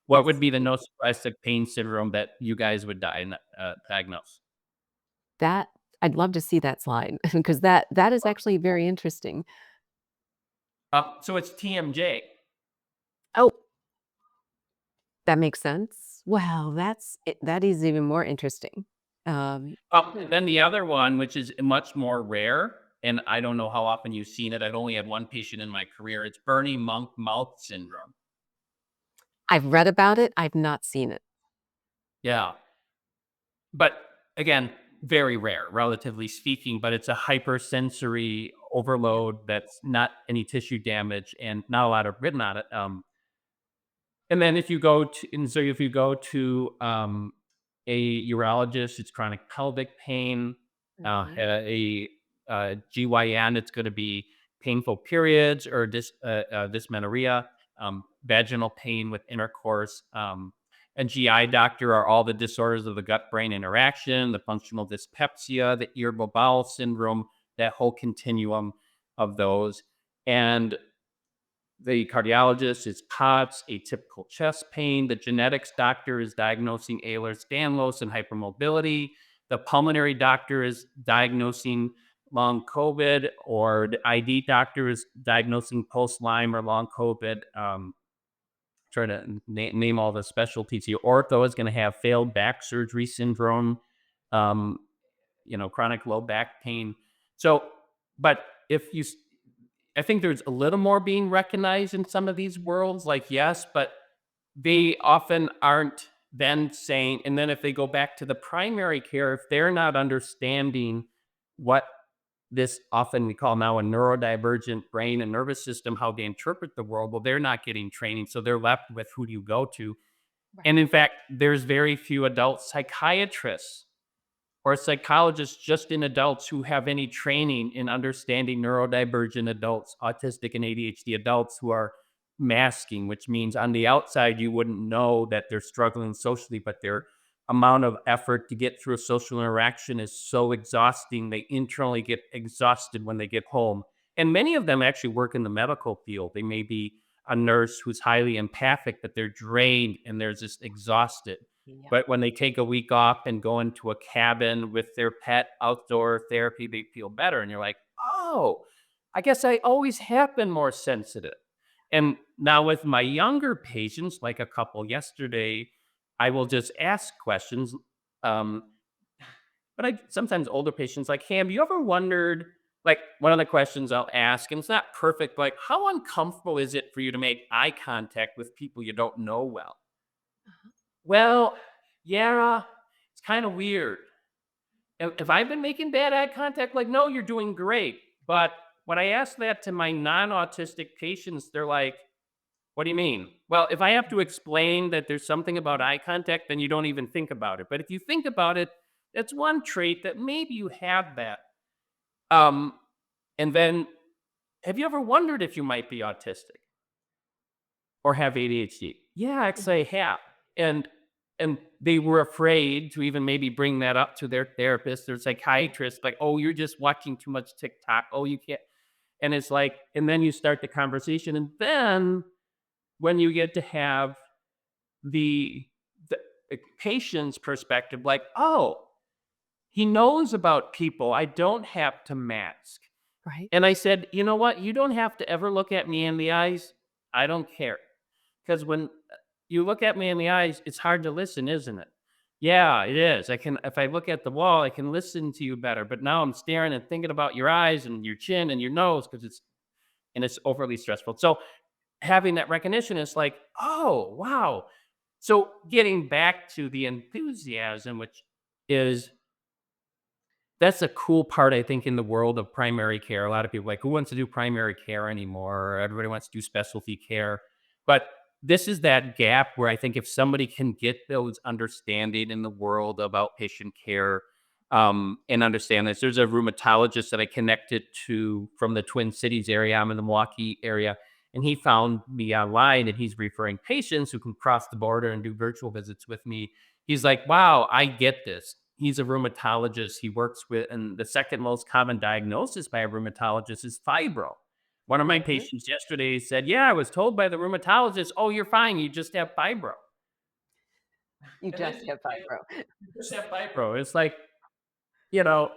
What would Yes. be the nociplastic pain syndrome that you guys would diagnose? That I'd love to see that slide because that is actually very interesting. So it's TMJ. Oh, that makes sense. Wow, that is even more interesting. Um, Then the other one, which is much more rare, and I don't know how often you've seen it. I've only had one patient in my career. It's Bernie Monk mouth syndrome. I've read about it, I've not seen it. Yeah, but again, very rare, relatively speaking. But it's a hypersensory Yeah. overload that's not any tissue damage and not a lot of written on it. And then if you go to a urologist, it's chronic pelvic pain. Mhm. GYN, it's going to be painful periods or dysmenorrhea, vaginal pain with intercourse. A GI doctor are all the disorders of the gut-brain interaction, the functional dyspepsia, the irritable bowel syndrome, that whole continuum of those. And the cardiologist is POTS, atypical chest pain. The genetics doctor is diagnosing Ehlers-Danlos and hypermobility. The pulmonary doctor is diagnosing long COVID, or the ID doctor is diagnosing post-Lyme or long COVID. Trying to name all the specialties here. Ortho is going to have failed back surgery syndrome, um, chronic low back pain. So, but if you I think there's a little more being recognized in some of these worlds, like, yes, but they often aren't then saying, and then if they go back to the primary care, if they're not understanding what this often we call now a neurodivergent brain and nervous system, how they interpret the world, well, they're not getting training. So they're left with who do you go to? Right. And in fact, there's very few adult psychiatrists or psychologists just in adults who have any training in understanding neurodivergent adults, autistic and ADHD adults who are masking, which means on the outside, you wouldn't know that they're struggling socially, but their amount of effort to get through a social interaction is so exhausting. They internally get exhausted when they get home. And many of them actually work in the medical field. They may be a nurse who's highly empathic, but they're drained and they're just exhausted. Yeah. But when they take a week off and go into a cabin with their pet outdoor therapy, they feel better. And you're like, oh, I guess I always have been more sensitive. And now with my younger patients, like a couple yesterday, I will just ask questions. Um, but I sometimes older patients like, hey, have you ever wondered? Like one of the questions I'll ask, and it's not perfect, like, how uncomfortable is it for you to make eye contact with people you don't know well? Well, yeah, it's kind of weird. If I've been making bad eye contact, like, no, you're doing great. But when I ask that to my non autistic patients, they're like, what do you mean? Well, if I have to explain that there's something about eye contact, then you don't even think about it. But if you think about it, that's one trait that maybe you have that. Um, and then have you ever wondered if you might be autistic or have ADHD? Yeah, actually I have. And and they were afraid to even maybe bring that up to their therapist or psychiatrist, like, oh, you're just watching too much TikTok. Oh, you can't. And it's like, and then you start the conversation. And then when you get to have the the patient's perspective, like, oh, he knows about people I don't have to mask. Right. And I said, you know what? You don't have to ever look at me in the eyes. I don't care. Because when you look at me in the eyes, it's hard to listen, isn't it? Yeah, it is. I can, if I look at the wall, I can listen to you better. But now I'm staring and thinking about your eyes and your chin and your nose because it's overly stressful. So having that recognition is like, oh, wow. So getting back to the enthusiasm, which is that's a cool part, I think, in the world of primary care. A lot of people like, who wants to do primary care anymore? Everybody wants to do specialty care. But this is that gap where I think if somebody can get those understanding in the world of outpatient care, and understand this, there's a rheumatologist that I connected to from the Twin Cities area. I'm in the Milwaukee area, and he found me online, and he's referring patients who can cross the border and do virtual visits with me. He's like, "Wow, I get this." He's a rheumatologist. He works with, and the second most common diagnosis by a rheumatologist is fibro. One of my Mhm. patients yesterday said, "Yeah, I was told by the rheumatologist, oh, you're fine. You just have fibro." You And then just have fibro. you just have fibro. It's like, you know,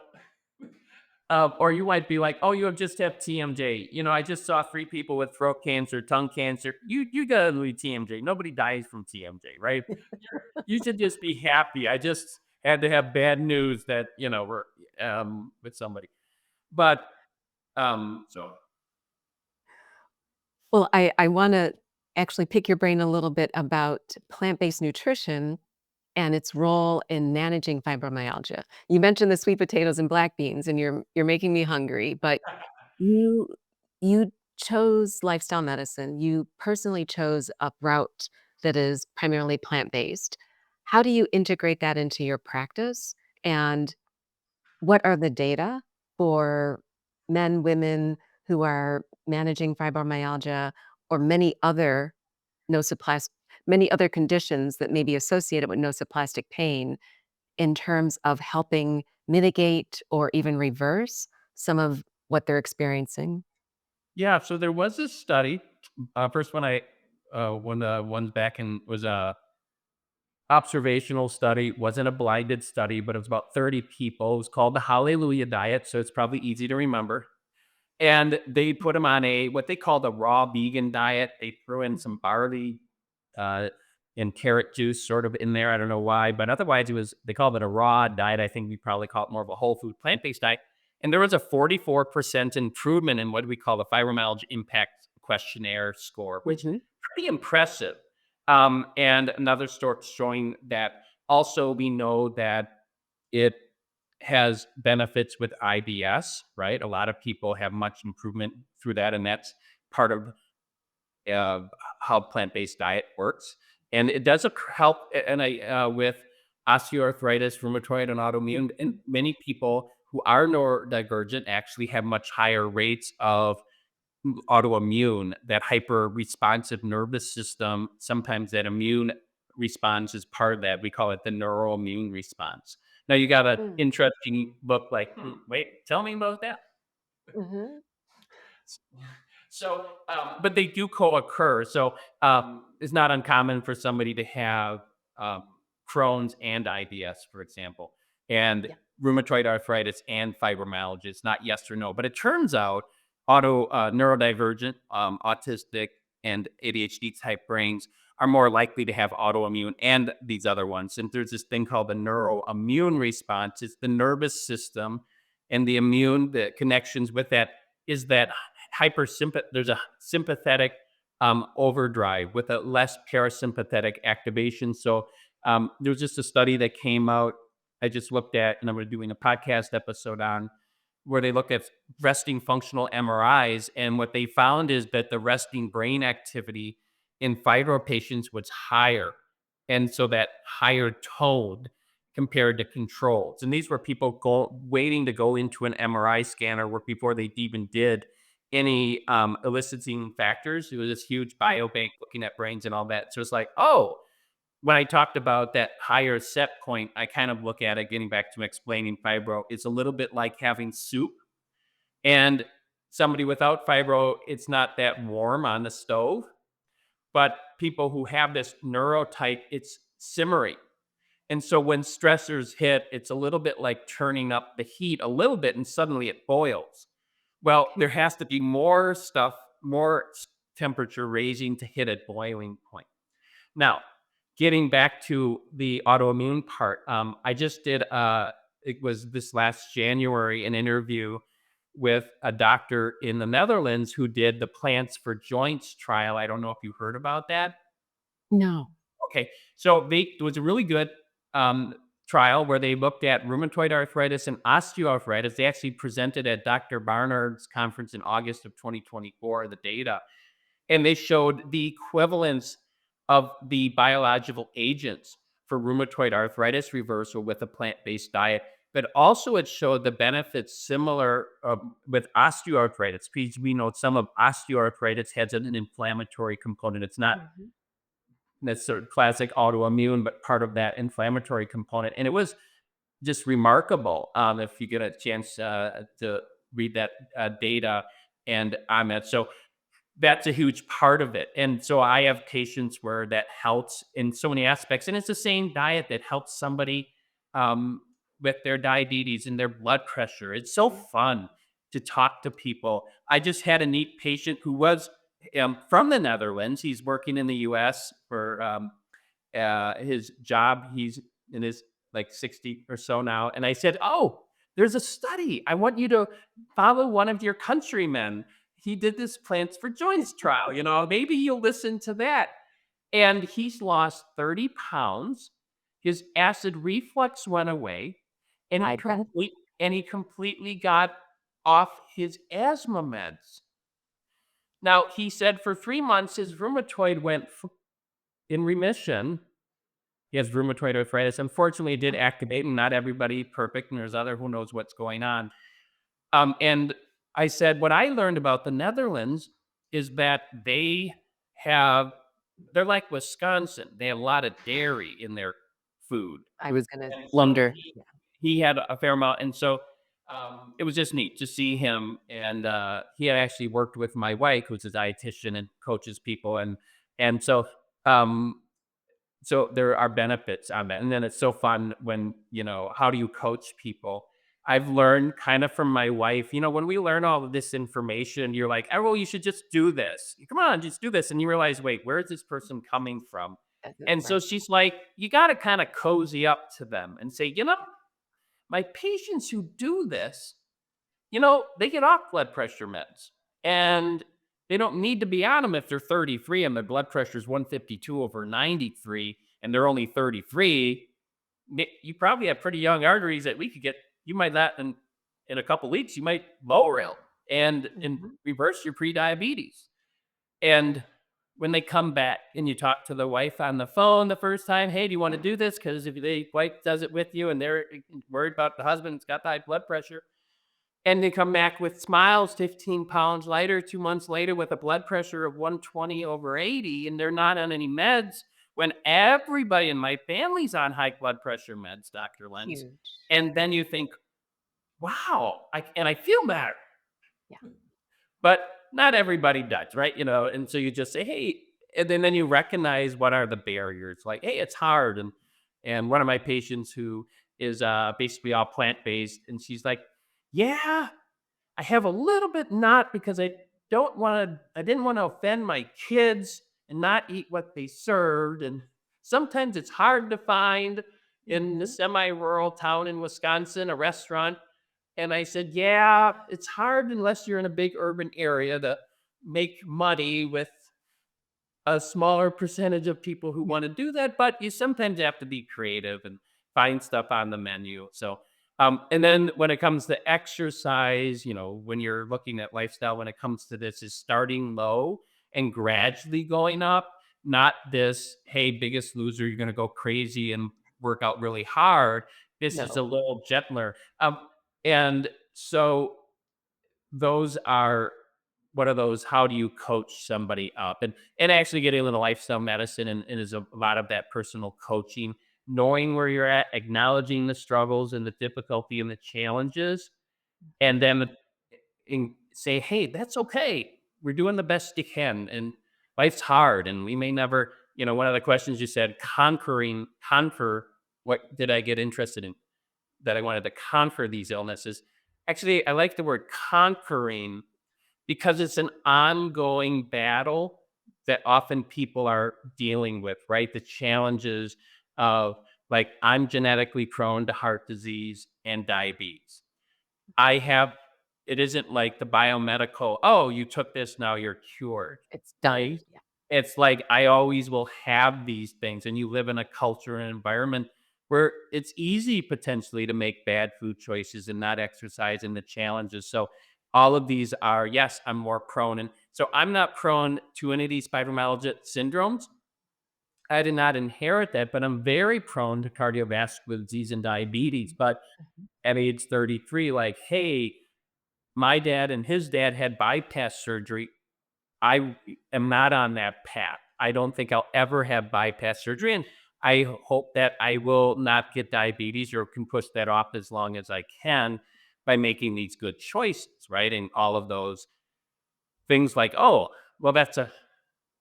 or you might be like, "Oh, you have just have TMJ." I just saw 3 people with throat cancer, tongue cancer. You gotta leave TMJ. Nobody dies from TMJ, right? You should just be happy. I just had to have bad news that we're with somebody, but so Well, I wanna actually pick your brain a little bit about plant-based nutrition and its role in managing fibromyalgia. You mentioned the sweet potatoes and black beans, and you're making me hungry, but you you chose lifestyle medicine. You personally chose a route that is primarily plant-based. How do you integrate that into your practice? And what are the data for men, women who are managing fibromyalgia or nosoplas many other conditions that may be associated with nosoplastic pain in terms of helping mitigate or even reverse some of what they're experiencing? yeah. So there was this study. First one I one ones back in was a observational study. Wasn't a blinded study, but it was about 30 people. It was called the Hallelujah Diet, so it's probably easy to remember. And they put them on a what they call the raw vegan diet. They threw in some barley uh, and carrot juice sort of in there. I don't know why, but otherwise it was they called it a raw diet. I think we probably call it more of a whole food plant based diet. And there was a 44% improvement in what we call the fibromyalgia impact questionnaire score, which Mhm. pretty impressive. And another story showing that also we know that it has benefits with IBS, right? A lot of people have much improvement through that, and that's part of uh, how plant-based diet works. And it does help, and I with osteoarthritis, rheumatoid, and autoimmune. And many people who are neurodivergent actually have much higher rates of autoimmune, that hyper responsive nervous system. Sometimes that immune response is part of that. We call it the neuroimmune response. Now you got an Mm. interesting book like, wait, tell me about that. Mhm. But they do co-occur. So it's not uncommon for somebody to have um, Crohn's and IBS, for example, and Yeah. rheumatoid arthritis and fibromyalgia. It's not yes or no, but it turns out neurodivergent, autistic, and ADHD type brains are more likely to have autoimmune and these other ones. And there's this thing called the neuroimmune response. It's the nervous system and the connections with that is that there's a sympathetic overdrive with a less parasympathetic activation. So there was just a study that came out I just looked at, and I'm doing a podcast episode on where they look at resting functional MRIs, and what they found is that the resting brain activity in fibro patients was higher, and so that higher tone compared to controls. And these were people waiting to go into an MRI scanner where before they even did any eliciting factors. It was this huge biobank looking at brains and all that. So it's like, oh, when I talked about that higher set point, I kind of look at it, getting back to explaining fibro, it's a little bit like having soup. And somebody without fibro, it's not that warm on the stove. But people who have this neurotype, it's simmering. And so when stressors hit, it's a little bit like turning up the heat a little bit and suddenly it boils. Well, there Okay. has to be more stuff, temperature raising to hit a boiling point. Now, getting back to the autoimmune part, I just did, it was this last January, an interview with a doctor in the Netherlands who did the Plants for Joints trial. I don't know if you heard about that. No. Okay. So it was a really good um, trial where they looked at rheumatoid arthritis and osteoarthritis. They actually presented at Dr. Barnard's conference in August of 2024, the data, and they showed the equivalence of the biological agents for rheumatoid arthritis reversal with a plant-based diet. But also, it showed the benefits similar with osteoarthritis, because we know some of osteoarthritis has an inflammatory component. It's not Mhm. that's sort of classic autoimmune, but part of that inflammatory component. And it was just remarkable if you get a chance to read that data and on that. So that's a huge part of it. And so I have patients where that helps in so many aspects. And it's the same diet that helps somebody um, with their diabetes and their blood pressure. It's so fun to talk to people. I just had a neat patient who was from the Netherlands. He's working in the US for his job. He's in his like 60 or so now. And I said, oh, there's a study. I want you to follow one of your countrymen. He did this Plants for Joints trial. Maybe you'll listen to that. And he's lost 30 pounds. His acid reflux went away, and I bet. he completely got off his asthma meds. Now, he said for 3 months, his rheumatoid went in remission. He has rheumatoid arthritis. Unfortunately, it did activate, and not everybody perfect, and there's other who knows what's going on. And I said, what I learned about the Netherlands is that have, they're like Wisconsin. They have a lot of dairy in their food. I was gonna And so wonder. Yeah. he had a fair amount. And so it was just neat to see him. And he had actually worked with my wife, who's a dietitian and coaches people. And um, so there are benefits on that. And then it's so fun when, how do you coach people? I've learned kind of from my wife, when we learn all of this information, you're like, oh, well, you should just do this. Come on, just do this. And you realize, wait, where is this person coming from? And so Right. she's like, you got to kind of cozy up to them and say, my patients who do this, they get off blood pressure meds and they don't need to be on them if they're 33 and their blood pressure is 152 over 93 and they're only 33. You probably have pretty young arteries that you might not, in a couple weeks, you might lower it and Mhm. reverse your pre-diabetes. And when they come back and you talk to the wife on the phone the first time, hey, do you want to do this? Because if the wife does it with you and they're worried about the husband's got high blood pressure, and they come back with smiles 15 pounds lighter 2 months later with a blood pressure of 120 over 80, and they're not on any meds when everybody in my family's on high blood pressure meds, Dr. Lenz. Huge. And then you think, wow, and I feel better. Yeah. But not everybody does, right? And so you just say, hey, and then you recognize what are the barriers. Like, hey, it's hard. And one of my patients who is basically all plant based, and she's like, yeah, I have a little bit not because I didn't want to offend my kids and not eat what they served. And sometimes it's hard to find in the Mhm. semi-rural town in Wisconsin a restaurant. And I said, yeah, it's hard unless you're in a big urban area to make money with a smaller percentage of people who want to do that, but you sometimes have to be creative and find stuff on the menu. So, and then when it comes to exercise, when you're looking at lifestyle, when it comes to this, is starting low and gradually going up, not this, hey, biggest loser, you're going to go crazy and work out really hard. This is a No. little gentler. And so those are what are those how do you coach somebody up and actually getting into lifestyle medicine and is a lot of that personal coaching, knowing where you're at, acknowledging the struggles and the difficulty and the challenges, and then say, hey, that's okay, we're doing the best you can, and life's hard and we may never, one of the questions you said, conquer, what did I get interested in, that I wanted to conquer these illnesses. Actually, I like the word conquering because it's an ongoing battle that often people are dealing with, right? The challenges of, like, I'm genetically prone to heart disease and diabetes. I have, it isn't like the biomedical, oh, you took this, now you're cured, It's done. right? Yeah. It's like I always will have these things, and you live in a culture and environment where it's easy potentially to make bad food choices and not exercise and the challenges. So all of these are, yes, I'm more prone. And so I'm not prone to any of these fibromyalgia syndromes. I did not inherit that, but I'm very prone to cardiovascular disease and diabetes. But Mhm. at age 33, like, hey, my dad and his dad had bypass surgery. I am not on that path. I don't think I'll ever have bypass surgery, and I hope that I will not get diabetes or can push that off as long as I can by making these good choices, right? And all of those things like, oh, well, that's a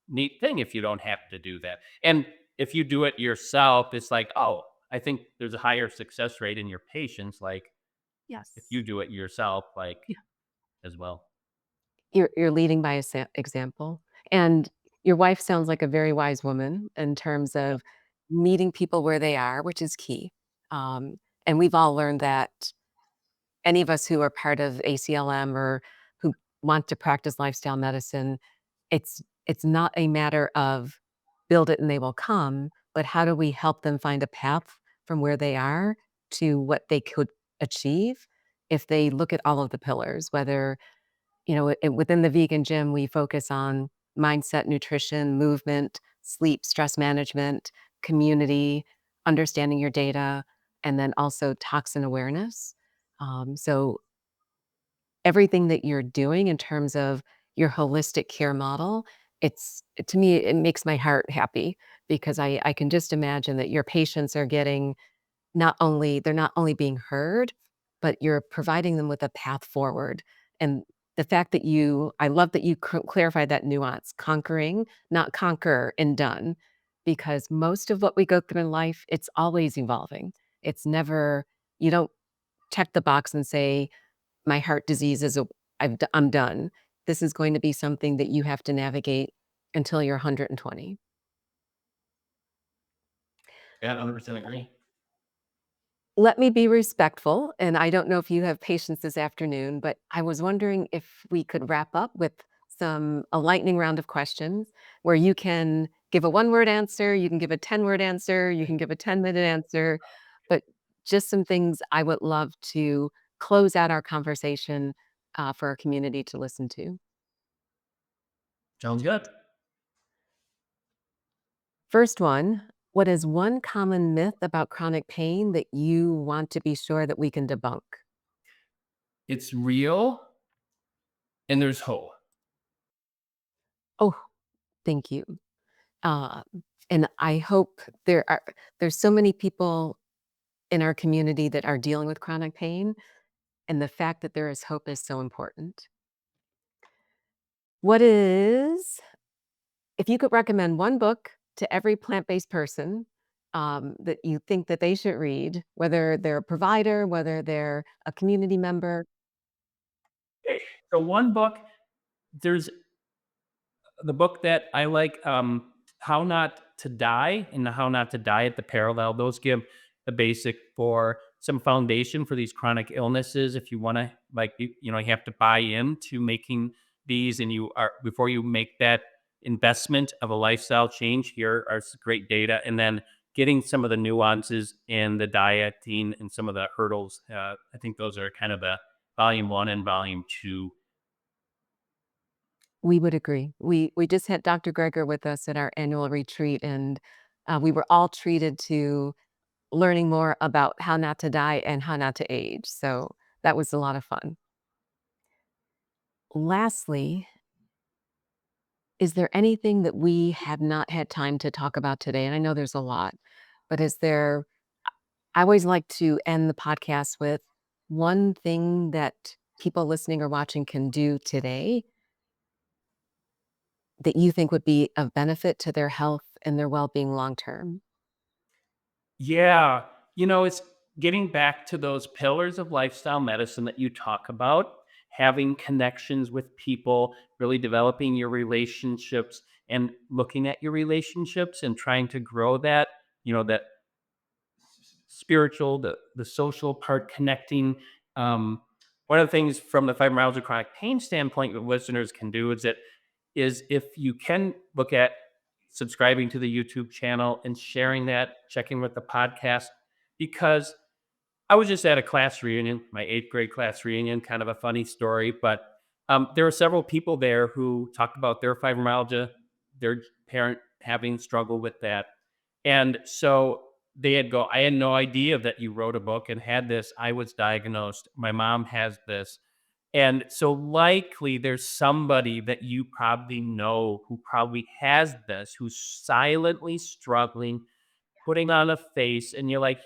neat thing if you don't have to do that. And if you do it yourself, it's like, oh, I think there's a higher success rate in your patients, like if Yes. you do it yourself, like Yeah. as well. You're leading by example, and your wife sounds like a very wise woman in terms Yep. of meeting people where they are, which is key. Um, and we've all learned that any of us who are part of ACLM or who want to practice lifestyle medicine, it's not a matter of build it and they will come, but how do we help them find a path from where they are to what they could achieve if they look at all of the pillars, whether within the vegan gym, we focus on mindset, nutrition, movement, sleep, stress management, community, understanding your data, and then also toxin awareness. So everything that you're doing in terms of your holistic care model, to me, it makes my heart happy because I can just imagine that your patients are getting they're not only being heard, but you're providing them with a path forward. And the fact that I love that you clarified that nuance, conquering, not conquer and done, because most of what we go through in life, it's always evolving. It's never, you don't check the box and say, my heart disease I'm done. This is going to be something that you have to navigate until you're 120. Yeah, 100% agree. Let me be respectful, and I don't know if you have patience this afternoon, but I was wondering if we could wrap up with a lightning round of questions where you can give a one-word answer, you can give a 10-word answer, you can give a 10-minute answer, but just some things I would love to close out our conversation, for our community to listen to. Sounds good. First one, what is one common myth about chronic pain that you want to be sure that we can debunk? It's real and there's hope. Oh, thank you. Uh, and I hope there's so many people in our community that are dealing with chronic pain, and the fact that there is hope is so important. What is if you could recommend one book to every plant-based person, that you think that they should read, whether they're a provider, whether they're a community member, So one book, there's the book that I like, How Not to Die and How Not to Die at the Parallel. Those give the basic for some foundation for these chronic illnesses. If you want to, like, you have to buy into making these, and you are before you make that investment of a lifestyle change. Here are some great data, and then getting some of the nuances in the dieting and some of the hurdles. I think those are kind of the volume one and volume two. we would agree. We just had Dr. Greger with us at our annual retreat, and, we were all treated to learning more about how not to die and how not to age, so that was a lot of fun. Lastly, is there anything that we have not had time to talk about today? And I know there's a lot, but is there I always like to end the podcast with one thing that people listening or watching can do today that you think would be of benefit to their health and their well-being long term? Yeah. It's getting back to those pillars of lifestyle medicine that you talk about, having connections with people, really developing your relationships and looking at your relationships and trying to grow that, that spiritual, the social part, connecting. Um, One of the things from the fibromyalgia chronic pain standpoint that listeners can do is if you can look at subscribing to the YouTube channel and sharing that, checking with the podcast, because I was just at a class reunion, my eighth grade class reunion, kind of a funny story, but there were several people there who talked about their fibromyalgia, their parent having struggled with that. And so I had no idea that you wrote a book and had this. I was diagnosed. My mom has this. And so likely there's somebody that you probably know who probably has this, who's silently struggling, putting on a face, and you're like,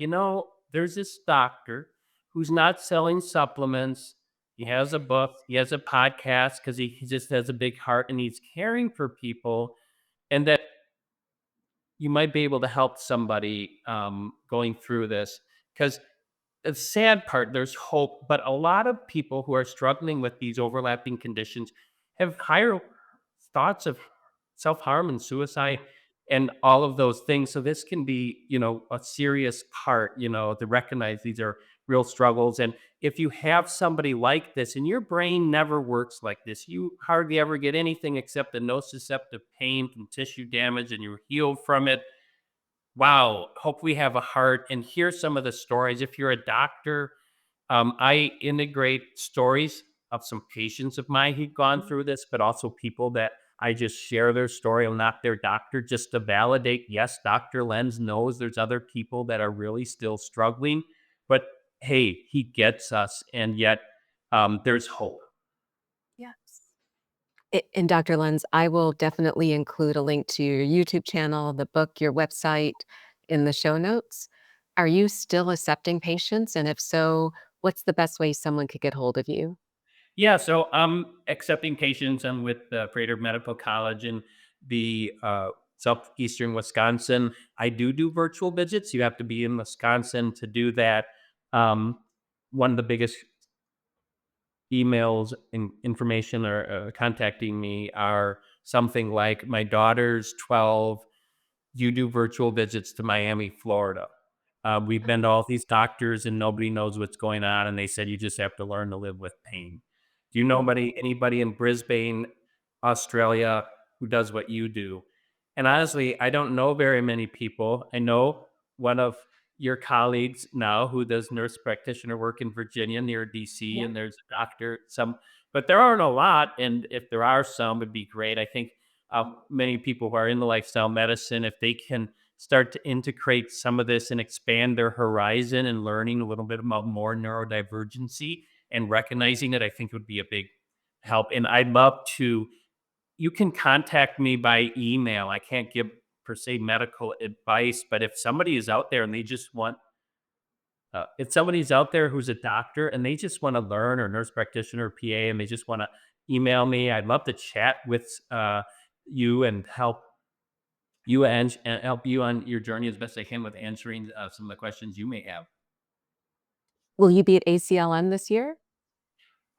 there's this doctor who's not selling supplements. He has a book, he has a podcast because he just has a big heart and he's caring for people, and that you might be able to help somebody going through this. Because the sad part, there's hope, but a lot of people who are struggling with these overlapping conditions have higher thoughts of self-harm and suicide and all of those things. So this can be, a serious part, to recognize these are real struggles. And if you have somebody like this and your brain never works like this, you hardly ever get anything except the nociceptive pain from tissue damage and you're healed from it. Wow, hope we have a heart and hear some of the stories. If you're a doctor, I integrate stories of some patients of mine who've gone through this, but also people that I just share their story. I'm not their doctor, just to validate. Yes, Dr. Lenz knows there's other people that are really still struggling, but hey, he gets us, and yet there's hope. Yes. And Dr. Lenz, I will definitely include a link to your YouTube channel, the book, your website in the show notes. Are you still accepting patients? And if so, what's the best way someone could get hold of you? Yeah, so I'm accepting patients. I'm with the Prater Medical College in the southeastern Wisconsin. I do virtual visits. You have to be in Wisconsin to do that. Um, One of the biggest emails and information or contacting me are something like my daughter's 12. You do virtual visits to Miami, Florida. We've been to all these doctors and nobody knows what's going on. And they said, you just have to learn to live with pain. Do you know anybody in Brisbane, Australia, who does what you do? And honestly, I don't know very many people. I know one of your colleagues now who does nurse practitioner work in Virginia near DC, Yeah. and there's a doctor, but there aren't a lot. And if there are some, it'd be great. I think many people who are in the lifestyle medicine, if they can start to integrate some of this and expand their horizon and learning a little bit about more neurodivergency and recognizing it, I think would be a big help. And I'd love to, you can contact me by email. I can't give per se medical advice, but if somebody is out there and they just want, if somebody's out there who's a doctor and they just want to learn, or nurse practitioner, or PA, and they just want to email me. I'd love to chat with you and help you on your journey as best I can with answering some of the questions you may have. Will you be at ACLN this year?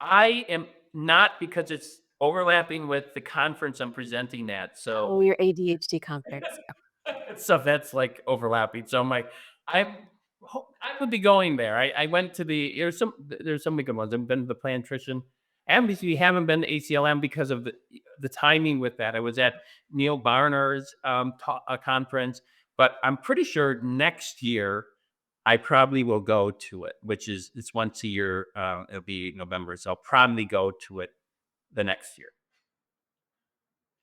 I am not, because it's overlapping with the conference I'm presenting at. So Oh, your ADHD conference. so that's like overlapping. So I'm like, I I would be going there. I went to there's some good ones. I've been to the Plantrician. And haven't been to ACLM because of the timing with that. I was at Neil Barnard's conference, but I'm pretty sure next year I probably will go to it, which is it's once a year. It'll be November, so I'll probably go to it the next year.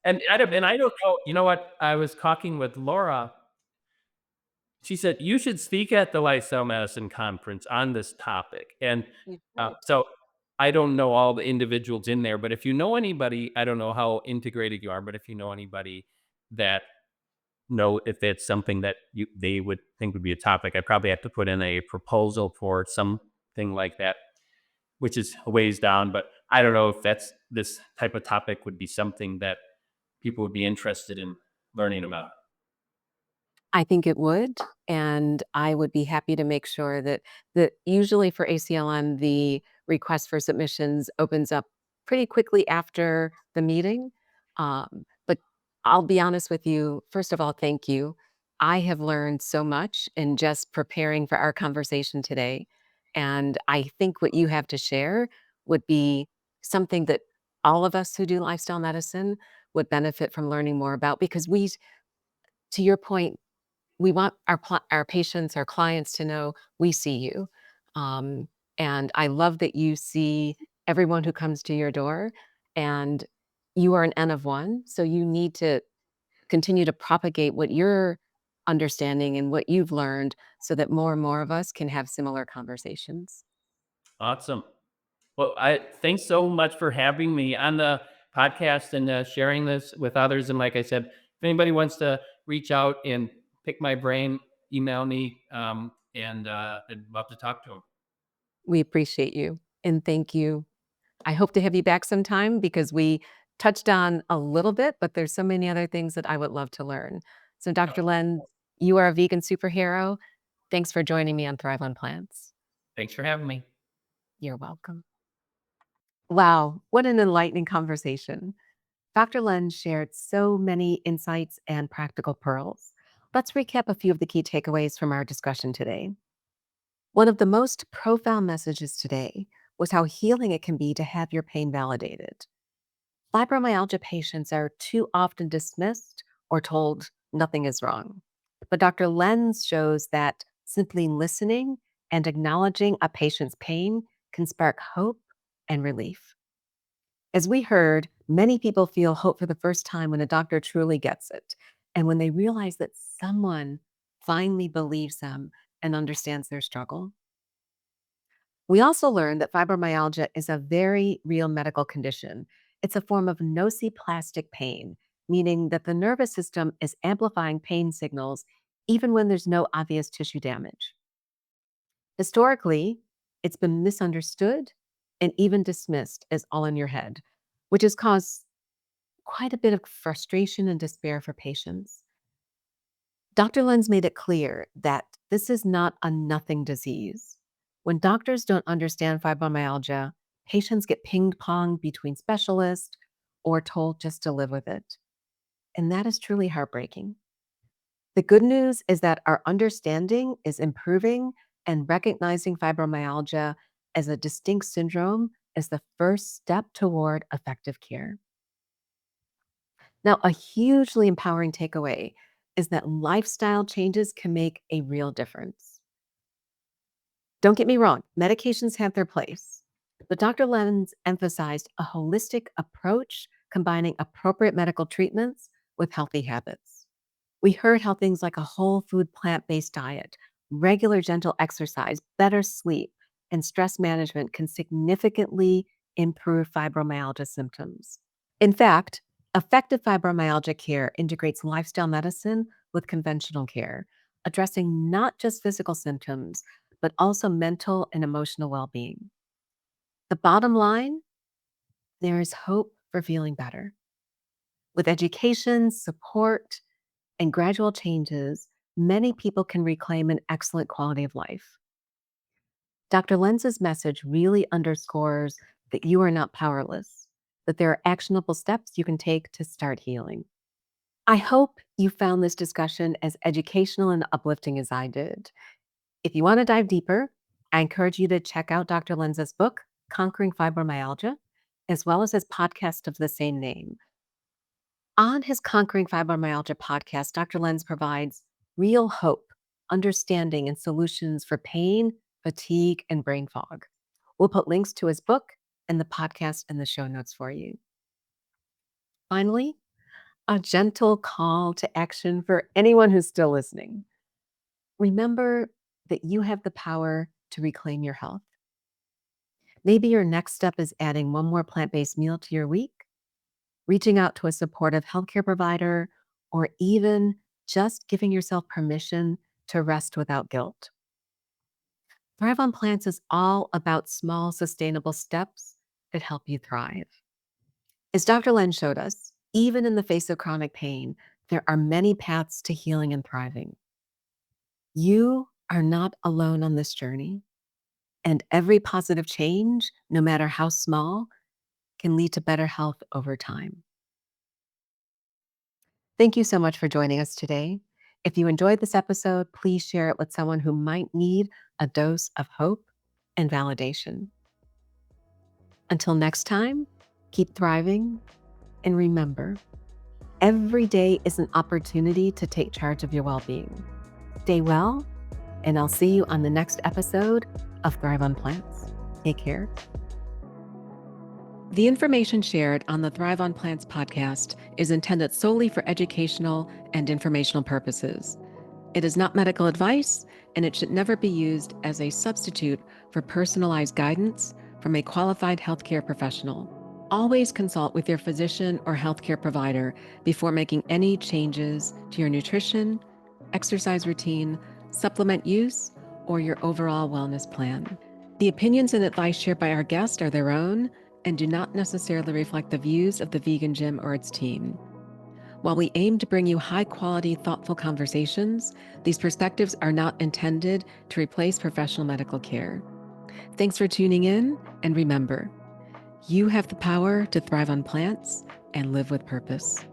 And I don't know. You know what? I was talking with Laura. She said, "You should speak at the lifestyle medicine conference on this topic." And, You should. so I don't know all the individuals in there, but if you know anybody, I don't know how integrated you are, but if you know anybody that if it's something that they would think would be a topic, I probably have to put in a proposal for something like that, which is a ways down, but I don't know if this type of topic would be something that people would be interested in learning about. I think it would, and I would be happy to make sure that usually for ACLM, the request for submissions opens up pretty quickly after the meeting. But I'll be honest with you, first of all, thank you. I have learned so much in just preparing for our conversation today, and I think what you have to share would be something that all of us who do lifestyle medicine would benefit from learning more about because to your point, we want our patients, our clients to know we see you. Um, and I love that you see everyone who comes to your door, and you are an N of one, so you need to continue to propagate what you're understanding and what you've learned so that more and more of us can have similar conversations. Awesome. Well, I thanks so much for having me on the podcast and sharing this with others. And like I said, if anybody wants to reach out and pick my brain, email me, and I'd love to talk to them. We appreciate you, and thank you. I hope to have you back sometime because we touched on a little bit, but there's so many other things that I would love to learn. So, Dr. Len, you are a vegan superhero. Thanks for joining me on Thrive on Plants. Thanks for having me. You're welcome. Wow, what an enlightening conversation. Dr. Len shared so many insights and practical pearls. Let's recap a few of the key takeaways from our discussion today. One of the most profound messages today was how healing it can be to have your pain validated. Fibromyalgia patients are too often dismissed or told nothing is wrong. But Dr. Lenz shows that simply listening and acknowledging a patient's pain can spark hope and relief. As we heard, many people feel hope for the first time when a doctor truly gets it and when they realize that someone finally believes them and understands their struggle. We also learned that fibromyalgia is a very real medical condition. It's a form of nociplastic pain, meaning that the nervous system is amplifying pain signals even when there's no obvious tissue damage. Historically, it's been misunderstood and even dismissed as all in your head, which has caused quite a bit of frustration and despair for patients. Dr. Lenz made it clear that this is not a nothing disease. When doctors don't understand fibromyalgia, patients get ping ponged between specialists or told just to live with it. And that is truly heartbreaking. The good news is that our understanding is improving, and recognizing fibromyalgia as a distinct syndrome is the first step toward effective care. Now, a hugely empowering takeaway is that lifestyle changes can make a real difference. Don't get me wrong, medications have their place, but Dr. Lenz emphasized a holistic approach combining appropriate medical treatments with healthy habits. We heard how things like a whole food plant based diet, regular gentle exercise, better sleep, and stress management can significantly improve fibromyalgia symptoms. In fact, effective fibromyalgia care integrates lifestyle medicine with conventional care, addressing not just physical symptoms, but also mental and emotional well being. The bottom line, there is hope for feeling better. With education, support, and gradual changes, many people can reclaim an excellent quality of life. Dr. Lenz's message really underscores that you are not powerless, that there are actionable steps you can take to start healing. I hope you found this discussion as educational and uplifting as I did. If you want to dive deeper, I encourage you to check out Dr. Lenz's book, Conquering Fibromyalgia, as well as his podcast of the same name. On his Conquering Fibromyalgia podcast, Dr. Lenz provides real hope, understanding, and solutions for pain, fatigue, and brain fog. We'll put links to his book and the podcast in the show notes for you. Finally, a gentle call to action for anyone who's still listening. Remember that you have the power to reclaim your health. Maybe your next step is adding one more plant based meal to your week, reaching out to a supportive healthcare provider, or even just giving yourself permission to rest without guilt. Thrive on Plants is all about small, sustainable steps that help you thrive. As Dr. Len showed us, even in the face of chronic pain, there are many paths to healing and thriving. You are not alone on this journey, and every positive change, no matter how small, can lead to better health over time. Thank you so much for joining us today. If you enjoyed this episode, please share it with someone who might need a dose of hope and validation. Until next time, keep thriving, and remember, every day is an opportunity to take charge of your well-being. Stay well, and I'll see you on the next episode of Thrive on Plants. Take care. The information shared on the Thrive on Plants podcast is intended solely for educational and informational purposes. It is not medical advice, and it should never be used as a substitute for personalized guidance from a qualified healthcare professional. Always consult with your physician or healthcare provider before making any changes to your nutrition, exercise routine, supplement use, or your overall wellness plan. The opinions and advice shared by our guests are their own and do not necessarily reflect the views of the Vegan Gym or its team. While we aim to bring you high-quality, thoughtful conversations, these perspectives are not intended to replace professional medical care. Thanks for tuning in, and remember, you have the power to thrive on plants and live with purpose.